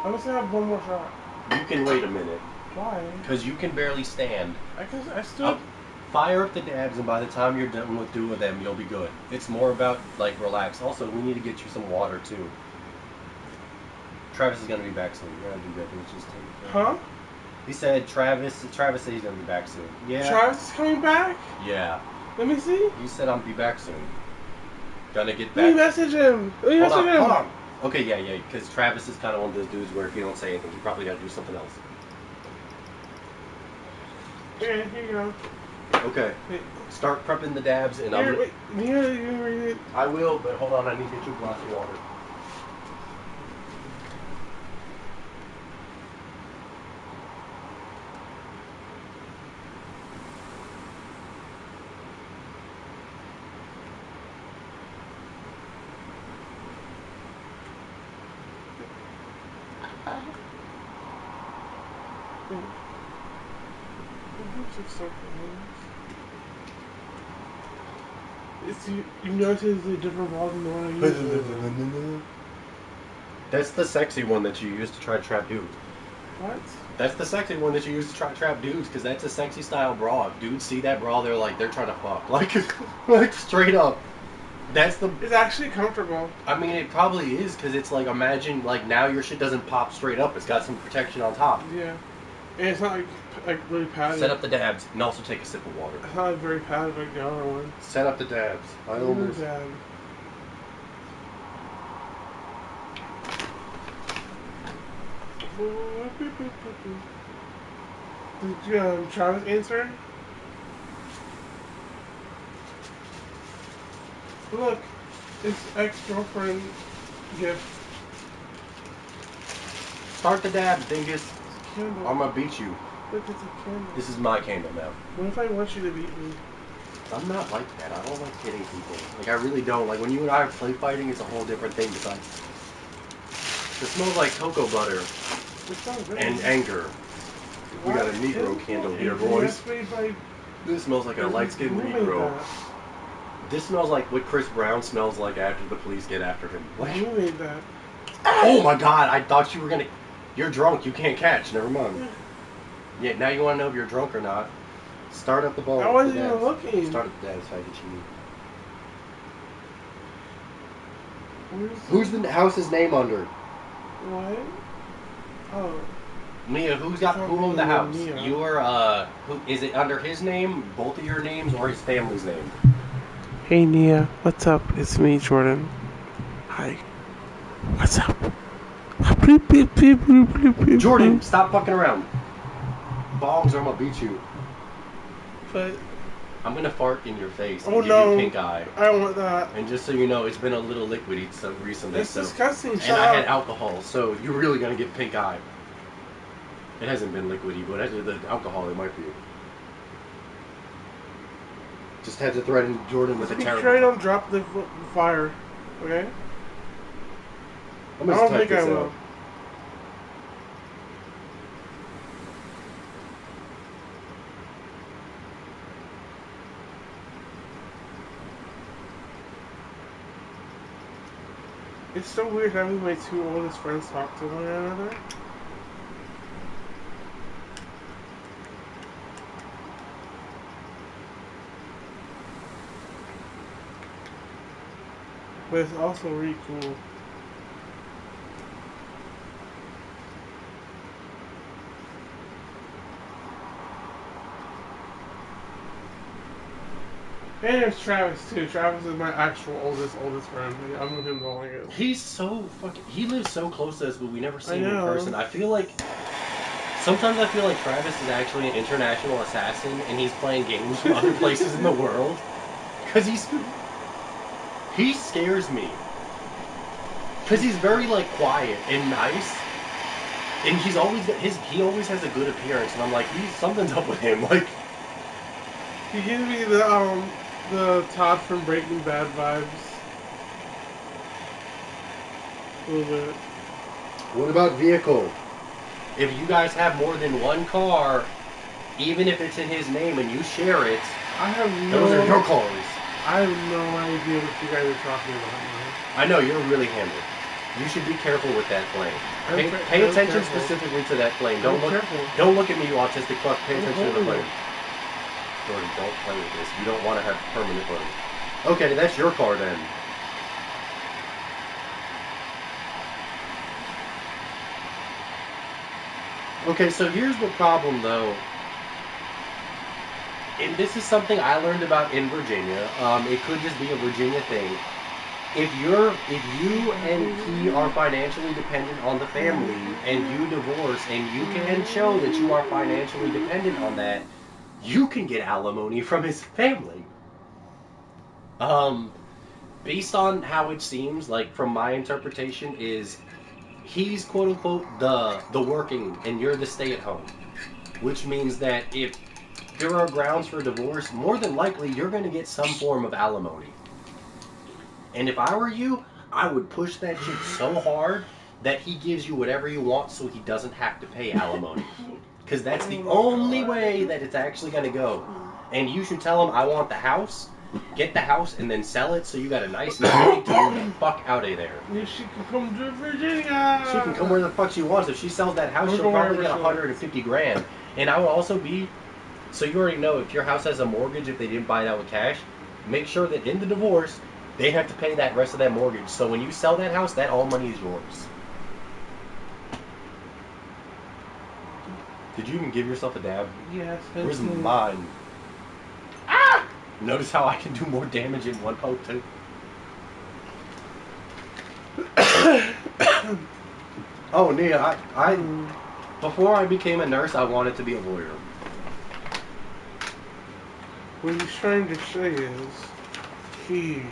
I'm just gonna have one more shot. You can wait a minute. Why? Because you can barely stand. I still... Fire up the dabs, and by the time you're done with 2 of them, you'll be good. It's more about, like, relax. Also, we need to get you some water, too. Travis is going to be back soon. You're going to do that. Let's just take it. Huh? He said Travis said he's going to be back soon. Yeah. Travis is coming back? Yeah. Let me see. He said I'll be back soon. Gonna get Let me back. message him. Hold on. Okay, yeah, because Travis is kind of one of those dudes where if you don't say anything, you probably got to do something else. Okay, here you go. Okay. Wait. Start prepping the dabs, and Here, wait. Here, you read it. I will, but hold on, I need to get you a glass of water. You notice it's a different wall than the one I used. That's the sexy one that you use to try to trap dudes. What? That's the sexy one that you use to try to trap dudes, because that's a sexy style bra. If dudes see that bra, they're trying to fuck. Like straight up. That's the... It's actually comfortable. I mean, it probably is, because it's like, imagine, like, now your shit doesn't pop straight up. It's got some protection on top. Yeah. And it's not like really padded. Set up the dabs, and also take a sip of water. It's not like very padded like the other one. Set up the dabs. I almost... Dab. Did Travis answer? Look, it's ex-girlfriend gift. Start the dabs, dingus. Candle. I'm gonna beat you. Look, it's a candle. This is my candle now. What if I want you to beat me? I'm not like that. I don't like hitting people. Like, I really don't. Like, when you and I play fighting, it's a whole different thing besides... It smells like cocoa butter and anger. We got a Negro candle here, boys. This smells like a light-skinned Negro. This smells like what Chris Brown smells like after the police get after him. Like, who made that? Oh my god, I thought you were gonna... You're drunk, you can't catch. Never mind. Yeah, now you want to know if you're drunk or not. Start up the ball. I wasn't even looking. Start up the dance so I get you. Who's the house's name under? What? Oh. Mia, who owned the house? Your, who, is it under his name, both of your names, or his family's name? Hey Nia, what's up? It's me, Jordan. Hi. What's up? Jordan, stop fucking around. Bongs or I'm gonna beat you. But I'm gonna fart in your face and oh give no, you pink eye. I don't want that. And just so you know, it's been a little liquidy recently. It's disgusting. And I had alcohol, so you're really gonna get pink eye. It hasn't been liquidy, but after the alcohol, it might be. Just had to threaten Jordan with a terrible... Be sure I don't drop the fire, okay? I don't think I will. It's so weird having my two oldest friends talk to one another. But it's also really cool. And there's Travis too. Travis is my actual oldest friend. I've known him the longest. He's so fucking... He lives so close to us, but we never see him in person. I feel like... Sometimes I feel like Travis is actually an international assassin, and he's playing games from other places in the world. Because he scares me. Because he's very, like, quiet and nice. And he always has a good appearance, and I'm like, something's up with him. Like... He gives me the Todd from Breaking Bad vibes. A little bit. What about vehicle? If you guys have more than one car, even if it's in his name and you share it, those are your cars. I have no idea what you guys are talking about now. I know, you're really hammered. You should be careful with that flame. Pay attention specifically to that flame. Don't look at me, you autistic fuck. Pay attention to the flame. Jordan, don't play with this. You don't want to have permanent flames. Okay, that's your car then. Okay, so here's the problem though. And this is something I learned about in Virginia. It could just be a Virginia thing. If you and he are financially dependent on the family, and you divorce, and you can show that you are financially dependent on that, you can get alimony from his family. Based on how it seems, like from my interpretation, is he's quote unquote the working and you're the stay-at-home. Which means that if there are grounds for divorce, more than likely you're going to get some form of alimony. And if I were you, I would push that shit so hard that he gives you whatever you want so he doesn't have to pay alimony. Because that's the only way that it's actually going to go. And you should tell him, I want the house, get the house, and then sell it so you got a nice money to move the fuck out of there. She can come to Virginia. She can come where the fuck she wants. If she sells that house, she'll probably get 150 grand. And I will also be, so you already know, if your house has a mortgage, if they didn't buy it out with cash, make sure that in the divorce, they have to pay that rest of that mortgage. So when you sell that house, that all money is yours. Did you even give yourself a dab? Yes. Where's mine? Ah! Notice how I can do more damage in one poke, too? Oh, Nia, before I became a nurse, I wanted to be a lawyer. What he's trying to say is, he's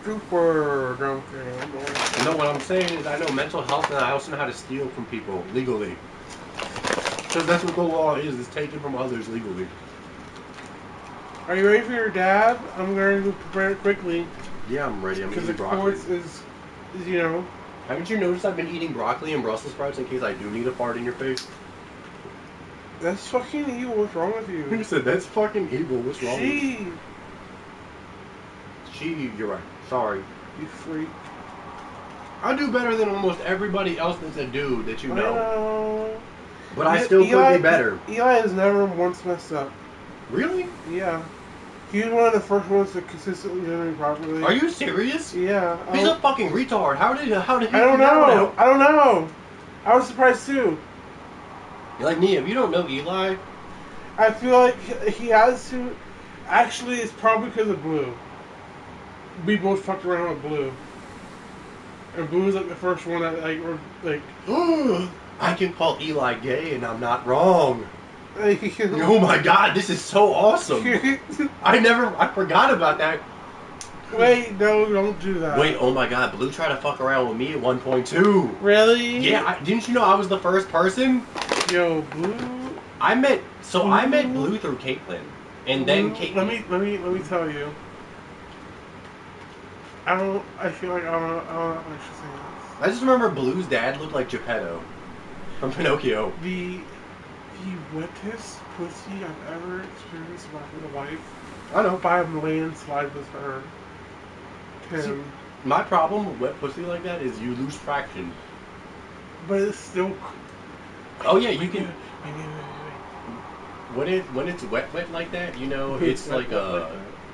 super drunk. You know what I'm saying is I know mental health and I also know how to steal from people legally. Because that's what the law is taken from others legally. Are you ready for your dab? I'm going to prepare it quickly. Yeah, I'm ready. I'm Because eating the broccoli. course is, you know. Haven't you noticed I've been eating broccoli and Brussels sprouts in case I do need a fart in your face? That's fucking evil. What's wrong with Who you? said that's fucking evil? What's wrong with She. you're right. Sorry. You freak. I do better than almost everybody else that's a dude that you I know. know. But I still could be better. Eli has never once messed up. Really? Yeah. He was one of the first ones to consistently do it properly. Are you serious? Yeah. He's a fucking retard. How did he I don't know. I don't know. I was surprised too. Like me, if you don't know Eli, I feel like he has to. Actually, it's probably because of Blue. We both fucked around with Blue. And Blue was like the first one that like I can call Eli gay and I'm not wrong. like Oh my god, this is so awesome. I forgot about that. Wait, no, don't do that. Wait, oh my god, Blue tried to fuck around with me at 1.2. Really? Yeah, didn't you know I was the first person? Yo, Blue. I met Blue through Caitlyn. And then Caitlyn. Let me tell you. I feel like I don't know what I should say this. I just remember Blue's dad looked like Geppetto from Pinocchio. The wettest pussy I've ever experienced with a wife. I know. By a landslide with her. Tim. See, my problem with wet pussy like that is you lose traction. But it's still. Oh yeah, you can. When it's wet like that, you know, it's like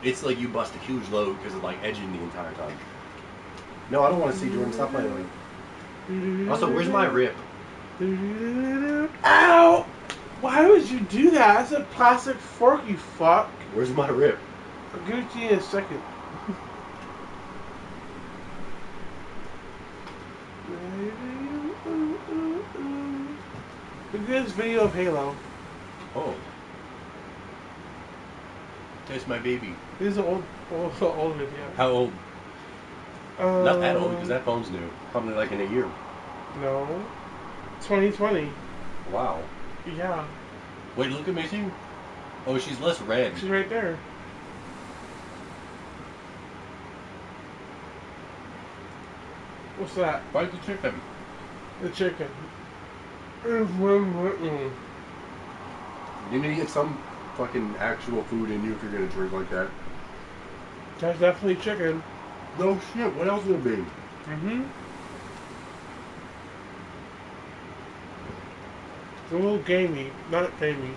it's like you bust a huge load because of like edging the entire time. No, I don't want to see Jordan. Stop playing. Also, where's my rip? Ow! Why would you do that? That's a plastic fork, you fuck. Where's my rip? I'll give it to you in a second. Look at this video of Halo. Oh. That's my baby. This is an old video. How old? Not that old, because that phone's new. Probably like in a year. No. 2020. Wow. Yeah. Wait, look at me too. Oh, she's less red. She's right there. What's that? Where's the chicken? The chicken. You need to get some fucking actual food in you if you're gonna drink like that. That's definitely chicken. No shit, what else would it be? Mm-hmm. It's a little gamey. Not gamey.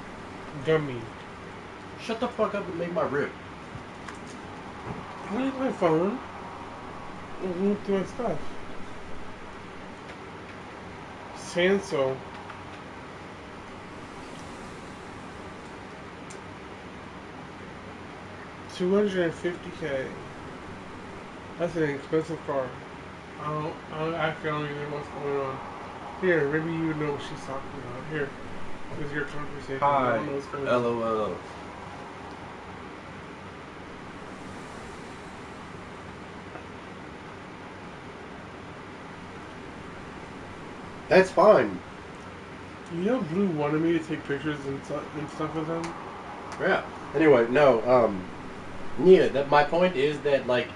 Gummy. Shut the fuck up and make my rib. I need my phone. I'm looking through my stuff. Sansel. $250K. That's an expensive car. I actually don't even know what's going on. Here, maybe you would know what she's talking about. Here, this is your conversation. I Hi. don't know what's going on. LOL. That's fine. You know, Blue wanted me to take pictures and stuff with him. Yeah. Anyway, no. Yeah. My point is that like,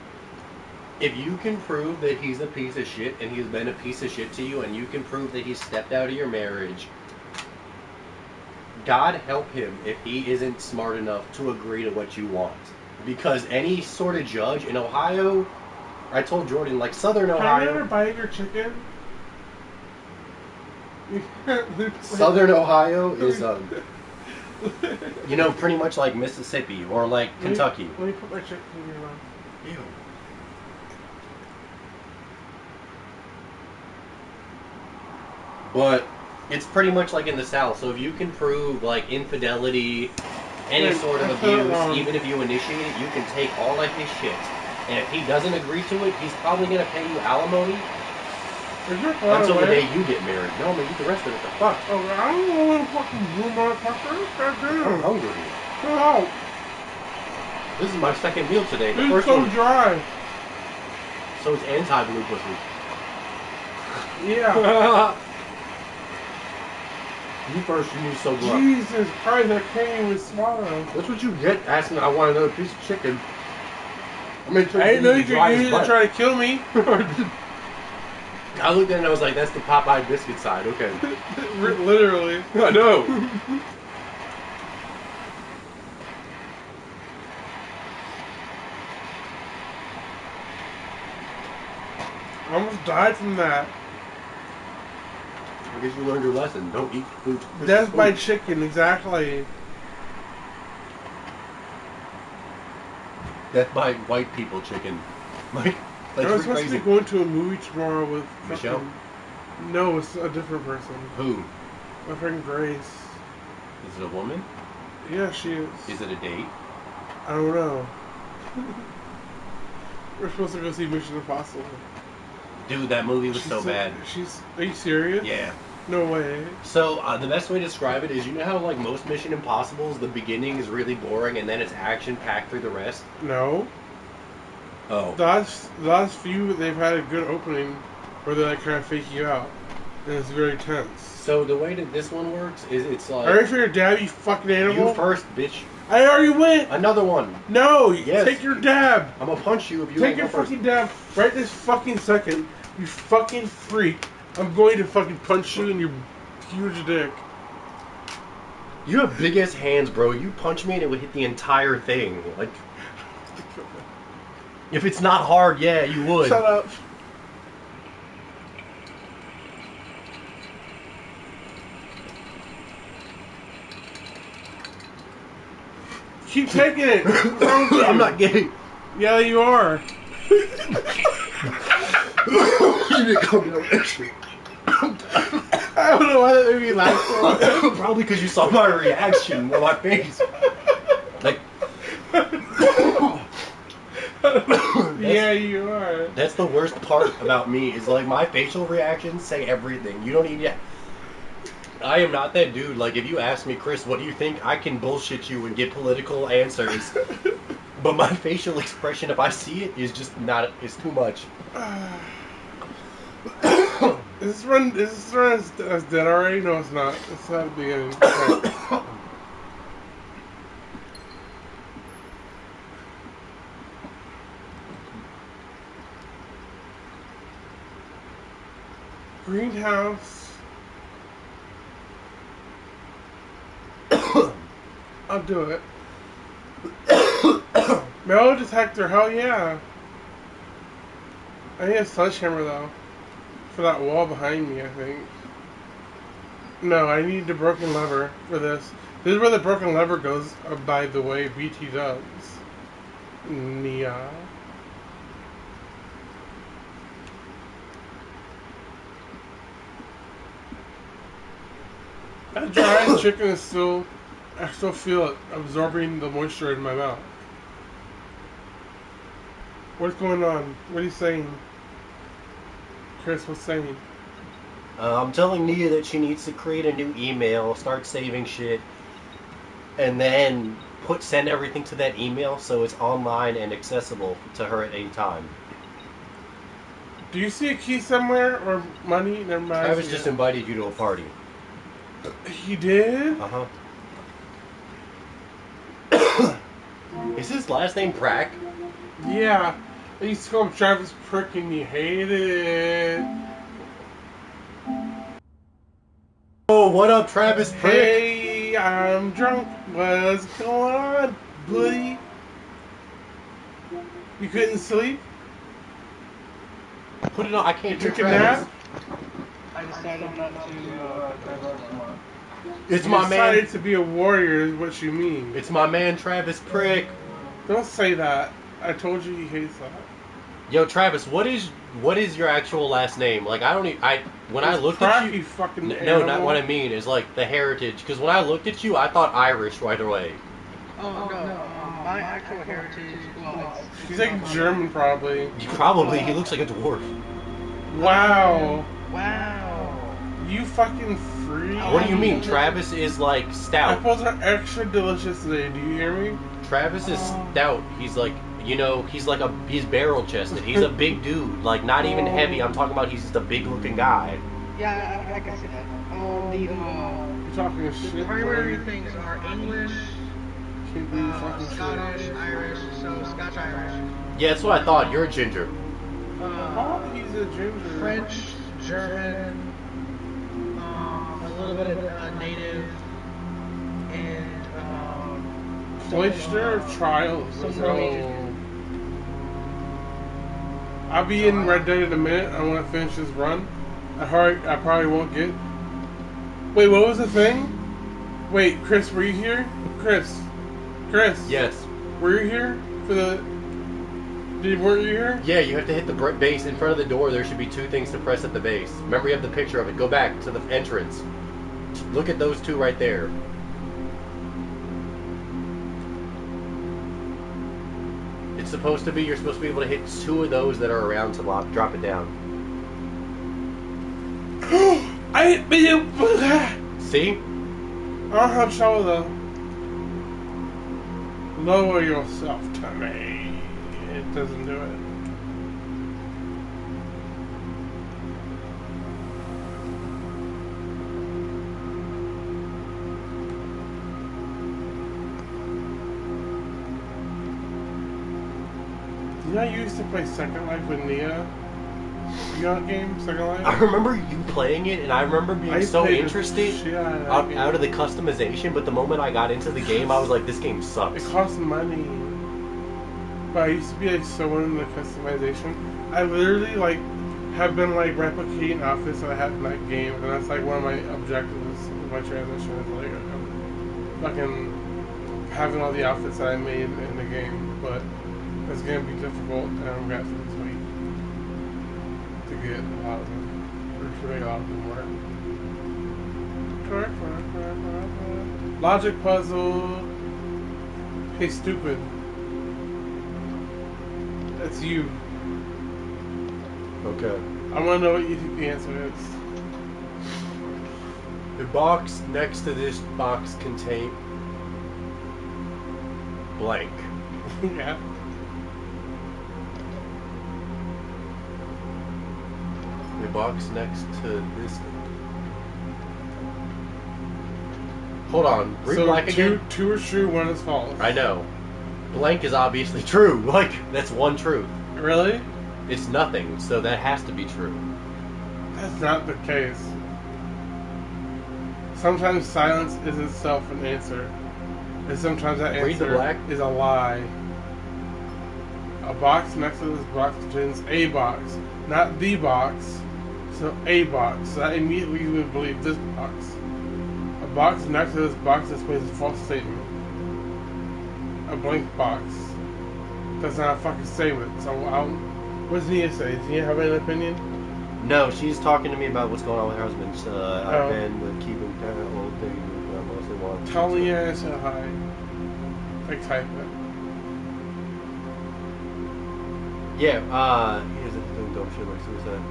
if you can prove that he's a piece of shit and he's been a piece of shit to you, and you can prove that he's stepped out of your marriage, God help him if he isn't smart enough to agree to what you want. Because any sort of judge in Ohio, I told Jordan, like Southern Ohio. Can I ever buy your chicken? Southern Ohio is, you know, pretty much like Mississippi or like Kentucky. Let me put my chicken in your mouth. Ew. But it's pretty much like in the South. So if you can prove like infidelity, any sort of abuse, even if you initiate it, you can take all of his shit. And if he doesn't agree to it, he's probably going to pay you alimony until the day you get married. No, I'm going to eat the rest of it. The fuck? Oh, I don't want to fucking blue motherfucker. I'm hungry. Get out. This is my second meal today. The This is first so one. dry. So it's anti-blue pussy. Yeah. You first, you need sober up. Jesus Christ, I can't even swallow. That's what you get asking, I want another piece of chicken. I didn't know you could use it to try to kill me. I looked at it and I was like, that's the Popeye biscuit side, okay. Literally. I know. I almost died from that. I guess you learned your lesson. Don't eat food. Death by chicken, exactly. Death by white people chicken. Like, I that's was supposed crazy. to be going to a movie tomorrow with Michelle? No, it's a different person. Who? My friend Grace. Is it a woman? Yeah, she is. Is it a date? I don't know. We're supposed to go see Mission Impossible. Dude, that movie was She so said- bad. Are you serious? Yeah. No way. So, the best way to describe it is, you know how, like, most Mission Impossibles, the beginning is really boring and then it's action-packed through the rest? No. Oh. The last few, they've had a good opening where they like kind of fake you out. And it's very tense. So, the way that this one works is it's like... Are you ready for your dab, you fucking animal? You first, bitch. I already went! Another one. No! Yes. Take your dab! I'm gonna punch you if you Take don't your go first. fucking dab right this fucking second. You fucking freak. I'm going to fucking punch you in your huge dick. You have big-ass hands, bro. You punch me and it would hit the entire thing. Like... If it's not hard, yeah, you would. Shut up. Keep taking it. What's wrong with you? I'm not gay. Yeah, you are. You didn't call me no extra. I don't know why that made me laugh so much. Probably because you saw my reaction on my face. Like, yeah, you are. that's the worst part about me, is like my facial reactions say everything. You don't need I am not that dude. Like, if you ask me, Chris, what do you think? I can bullshit you and get political answers. But my facial expression, if I see it, is just not, it's too much. Is this run as dead already? No, it's not. It's not at the beginning. Okay. Greenhouse. I'll do it. Metal detector, hell yeah. I need a sledgehammer though. For that wall behind me, I think. No, I need the broken lever for this. This is where the broken lever goes, by the way, BT does. Nia. That dry chicken is still... I still feel it absorbing the moisture in my mouth. What's going on? What are you saying? Chris, what's saying? I'm telling Nia that she needs to create a new email, start saving shit, and then send everything to that email so it's online and accessible to her at any time. Do you see a key somewhere or money? Never mind. Travis just invited you to a party. He did? Uh-huh. Is his last name Prack? Yeah. I used to call him Travis Prick and he hated it. Oh, what up, Travis Prick? Hey, I'm drunk. What's going on, buddy? You couldn't sleep? Put it on. I can't You drink took a Travis. nap? I decided not to drive out tomorrow. It's You my decided man. to be a warrior is what you mean. It's my man, Travis Prick. Don't say that. I told you he hates that. Yo, Travis, what is your actual last name? Like, I don't even, when I It's looked Prack, at you, you fucking no, animal. not what I mean, is like the heritage. Because when I looked at you, I thought Irish right away. Oh, no. My actual heritage, well, He's like German, probably. Probably, he looks like a dwarf. Wow. wow. You fucking freak. What do you mean? Travis is like stout. Apples are extra delicious today. Do you hear me? Travis is stout. He's like, he's barrel chested. He's a big dude. Like, not even heavy. I'm talking about he's just a big looking guy. Yeah, like I said, I'll need, talking The shit. primary buddy. things are English, Can't believe you're talking Scottish, shit. Irish, so Scotch-Irish. Yeah, that's what I thought. You're a ginger. Oh, he's a ginger. French, German, a little bit of native, and Cloister of Trials. some Let's Norwegian. go. I'll be in Red Dead in a minute. I want to finish this run. I probably won't get. Wait, what was the thing? Wait, Chris, were you here? Chris. Yes. Were you here for the? Weren't you here? Yeah, you have to hit the base in front of the door. There should be 2 things to press at the base. Remember, you have the picture of it. Go back to the entrance. Look at those 2 right there. It's supposed to be. You're supposed to be able to hit 2 of those that are around to drop it down. I See? don't have trouble though. Lower yourself to me. It doesn't do it. Did I used to play Second Life with Nia? You got a game, Second Life? I remember you playing it, and I remember being I so played the interested shit out of that out of the game. customization, but the moment I got into the game, I was like, this game It sucks. costs money. But I used to be like so into the customization. I literally like have been like replicating outfits that I had in that game, and that's like one of my objectives with my transition is like fucking having all the outfits that I made in the game. But it's gonna be difficult, and I'm gonna have to wait to get a lot of them, or to make a lot of them work. Correct. Logic puzzle. Hey, stupid. That's you. Okay. I want to know what you think the answer is. The box next to this box contain blank. Yeah. The box next to this. Hold on. Read So blank again. two is true, one is false. I know. Blank is obviously true. Like, that's one truth. Really? It's nothing, so that has to be true. That's not the case. Sometimes silence is itself an answer. And sometimes that Read the answer black. is a lie. A box next to this box contains a box, not the box. So a box. So that immediately you would believe this box. A box next to this box displays a false statement. A blank box. That's not a fucking statement. So what does Nia say? Does Nia have an opinion? No, she's talking to me about what's going on with her husband. Oh. I've been with keeping kind of old thing. I mostly want. Tell Nia I said hi. Like type it. Yeah, he isn't doing dumb shit like suicide.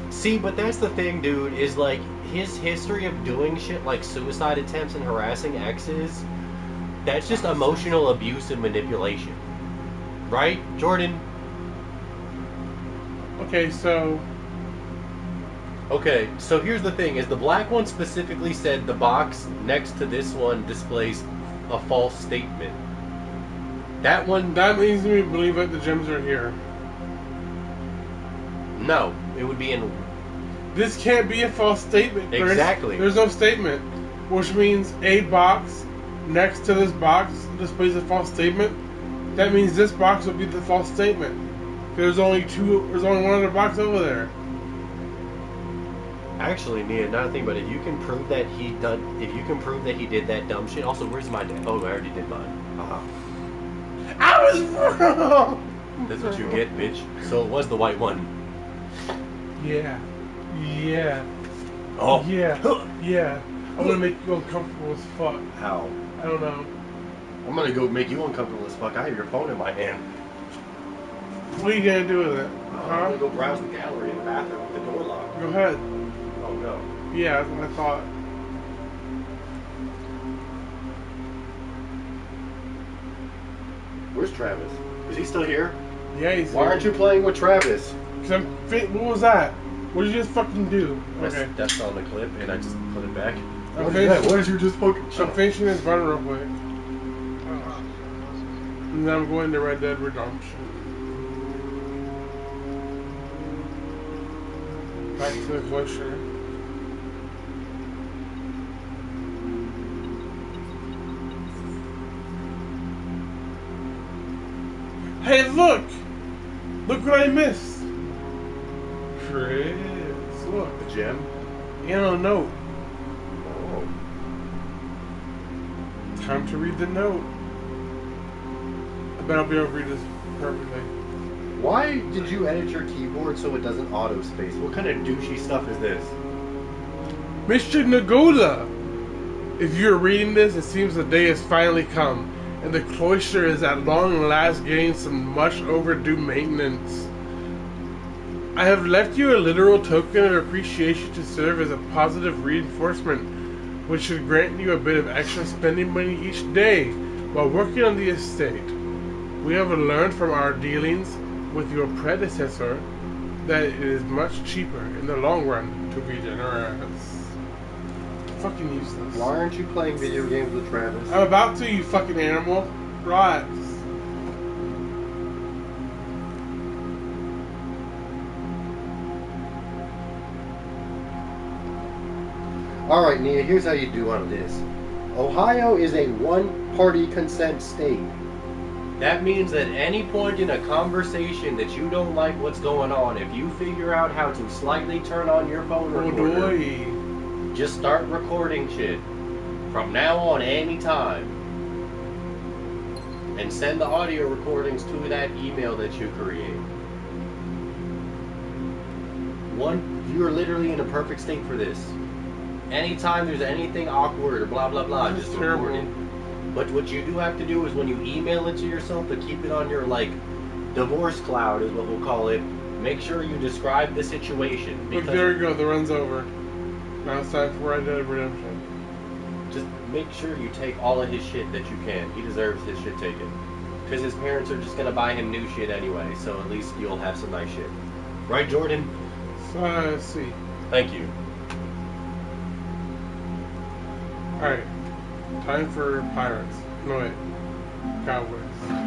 See, but that's the thing, dude, is like his history of doing shit like suicide attempts and harassing exes, that's just emotional abuse and manipulation. Right, Jordan? Okay, so Okay, so here's the thing, is the black one specifically said the box next to this one displays a false statement. That one, that leads me to believe that the gems are here. no, it would be in. This can't be a false statement, Chris. Exactly. There's no statement. Which means a box next to this box displays a false statement. That means this box will be the false statement. There's only one other box over there. Actually, Nia, not a thing, but if you can prove that he did that dumb shit. Also, where's my dad? Oh, I already did mine. I was wrong! That's what you get, bitch. So it was the white one. Yeah. Oh. Yeah. I'm gonna make you uncomfortable as fuck. How? I don't know. I'm gonna go make you uncomfortable as fuck. I have your phone in my hand. What are you gonna do with it? I'm Huh? gonna go browse the gallery in the bathroom with the door locked. Go ahead. Oh no. Yeah, that's what I thought. Where's Travis? Is he still here? Yeah, he's Why aren't you playing with Travis? What was that? What did you just fucking do? Okay. That's on the clip, and I just put it back. I'm What is that? finishing, What is you just fucking? I'm finishing this run real quick. And then I'm going to Red Dead Redemption. Back to the cloister. Hey, look! Look what I missed! Chris, look. The gem. And a note. Oh. Time to read the note. I bet I'll be able to read this perfectly. Why did you edit your keyboard so it doesn't auto space? What kind of douchey stuff is this? Mr. Nagoda! If you're reading this, it seems the day has finally come, and the cloister is at long last getting some much overdue maintenance. I have left you a literal token of appreciation to serve as a positive reinforcement, which should grant you a bit of extra spending money each day while working on the estate. We have learned from our dealings with your predecessor that it is much cheaper in the long run to be generous. Fucking useless. Why aren't you playing video games with Travis? I'm about to, you fucking animal. Relax. Alright, Nia, here's how you do on this. Ohio is a one-party consent state. That means that any point in a conversation that you don't like what's going on, if you figure out how to slightly turn on your phone Oh, recorder, boy. just start recording shit. From now on, anytime. And send the audio recordings to that email that you create. You're literally in a perfect state for this. Anytime there's anything awkward or blah blah blah, This is just record terrible. it. But what you do have to do is when you email it to yourself, to keep it on your divorce cloud is what we'll call it. Make sure you describe the situation. Look, there we go. The run's over. Now it's time for Red Dead Redemption. Just make sure you take all of his shit that you can. He deserves his shit taken. Because his parents are just going to buy him new shit anyway, so at least you'll have some nice shit. Right, Jordan? So, let's see. Thank you. Alright. Time for pirates. No, wait. Cowboys.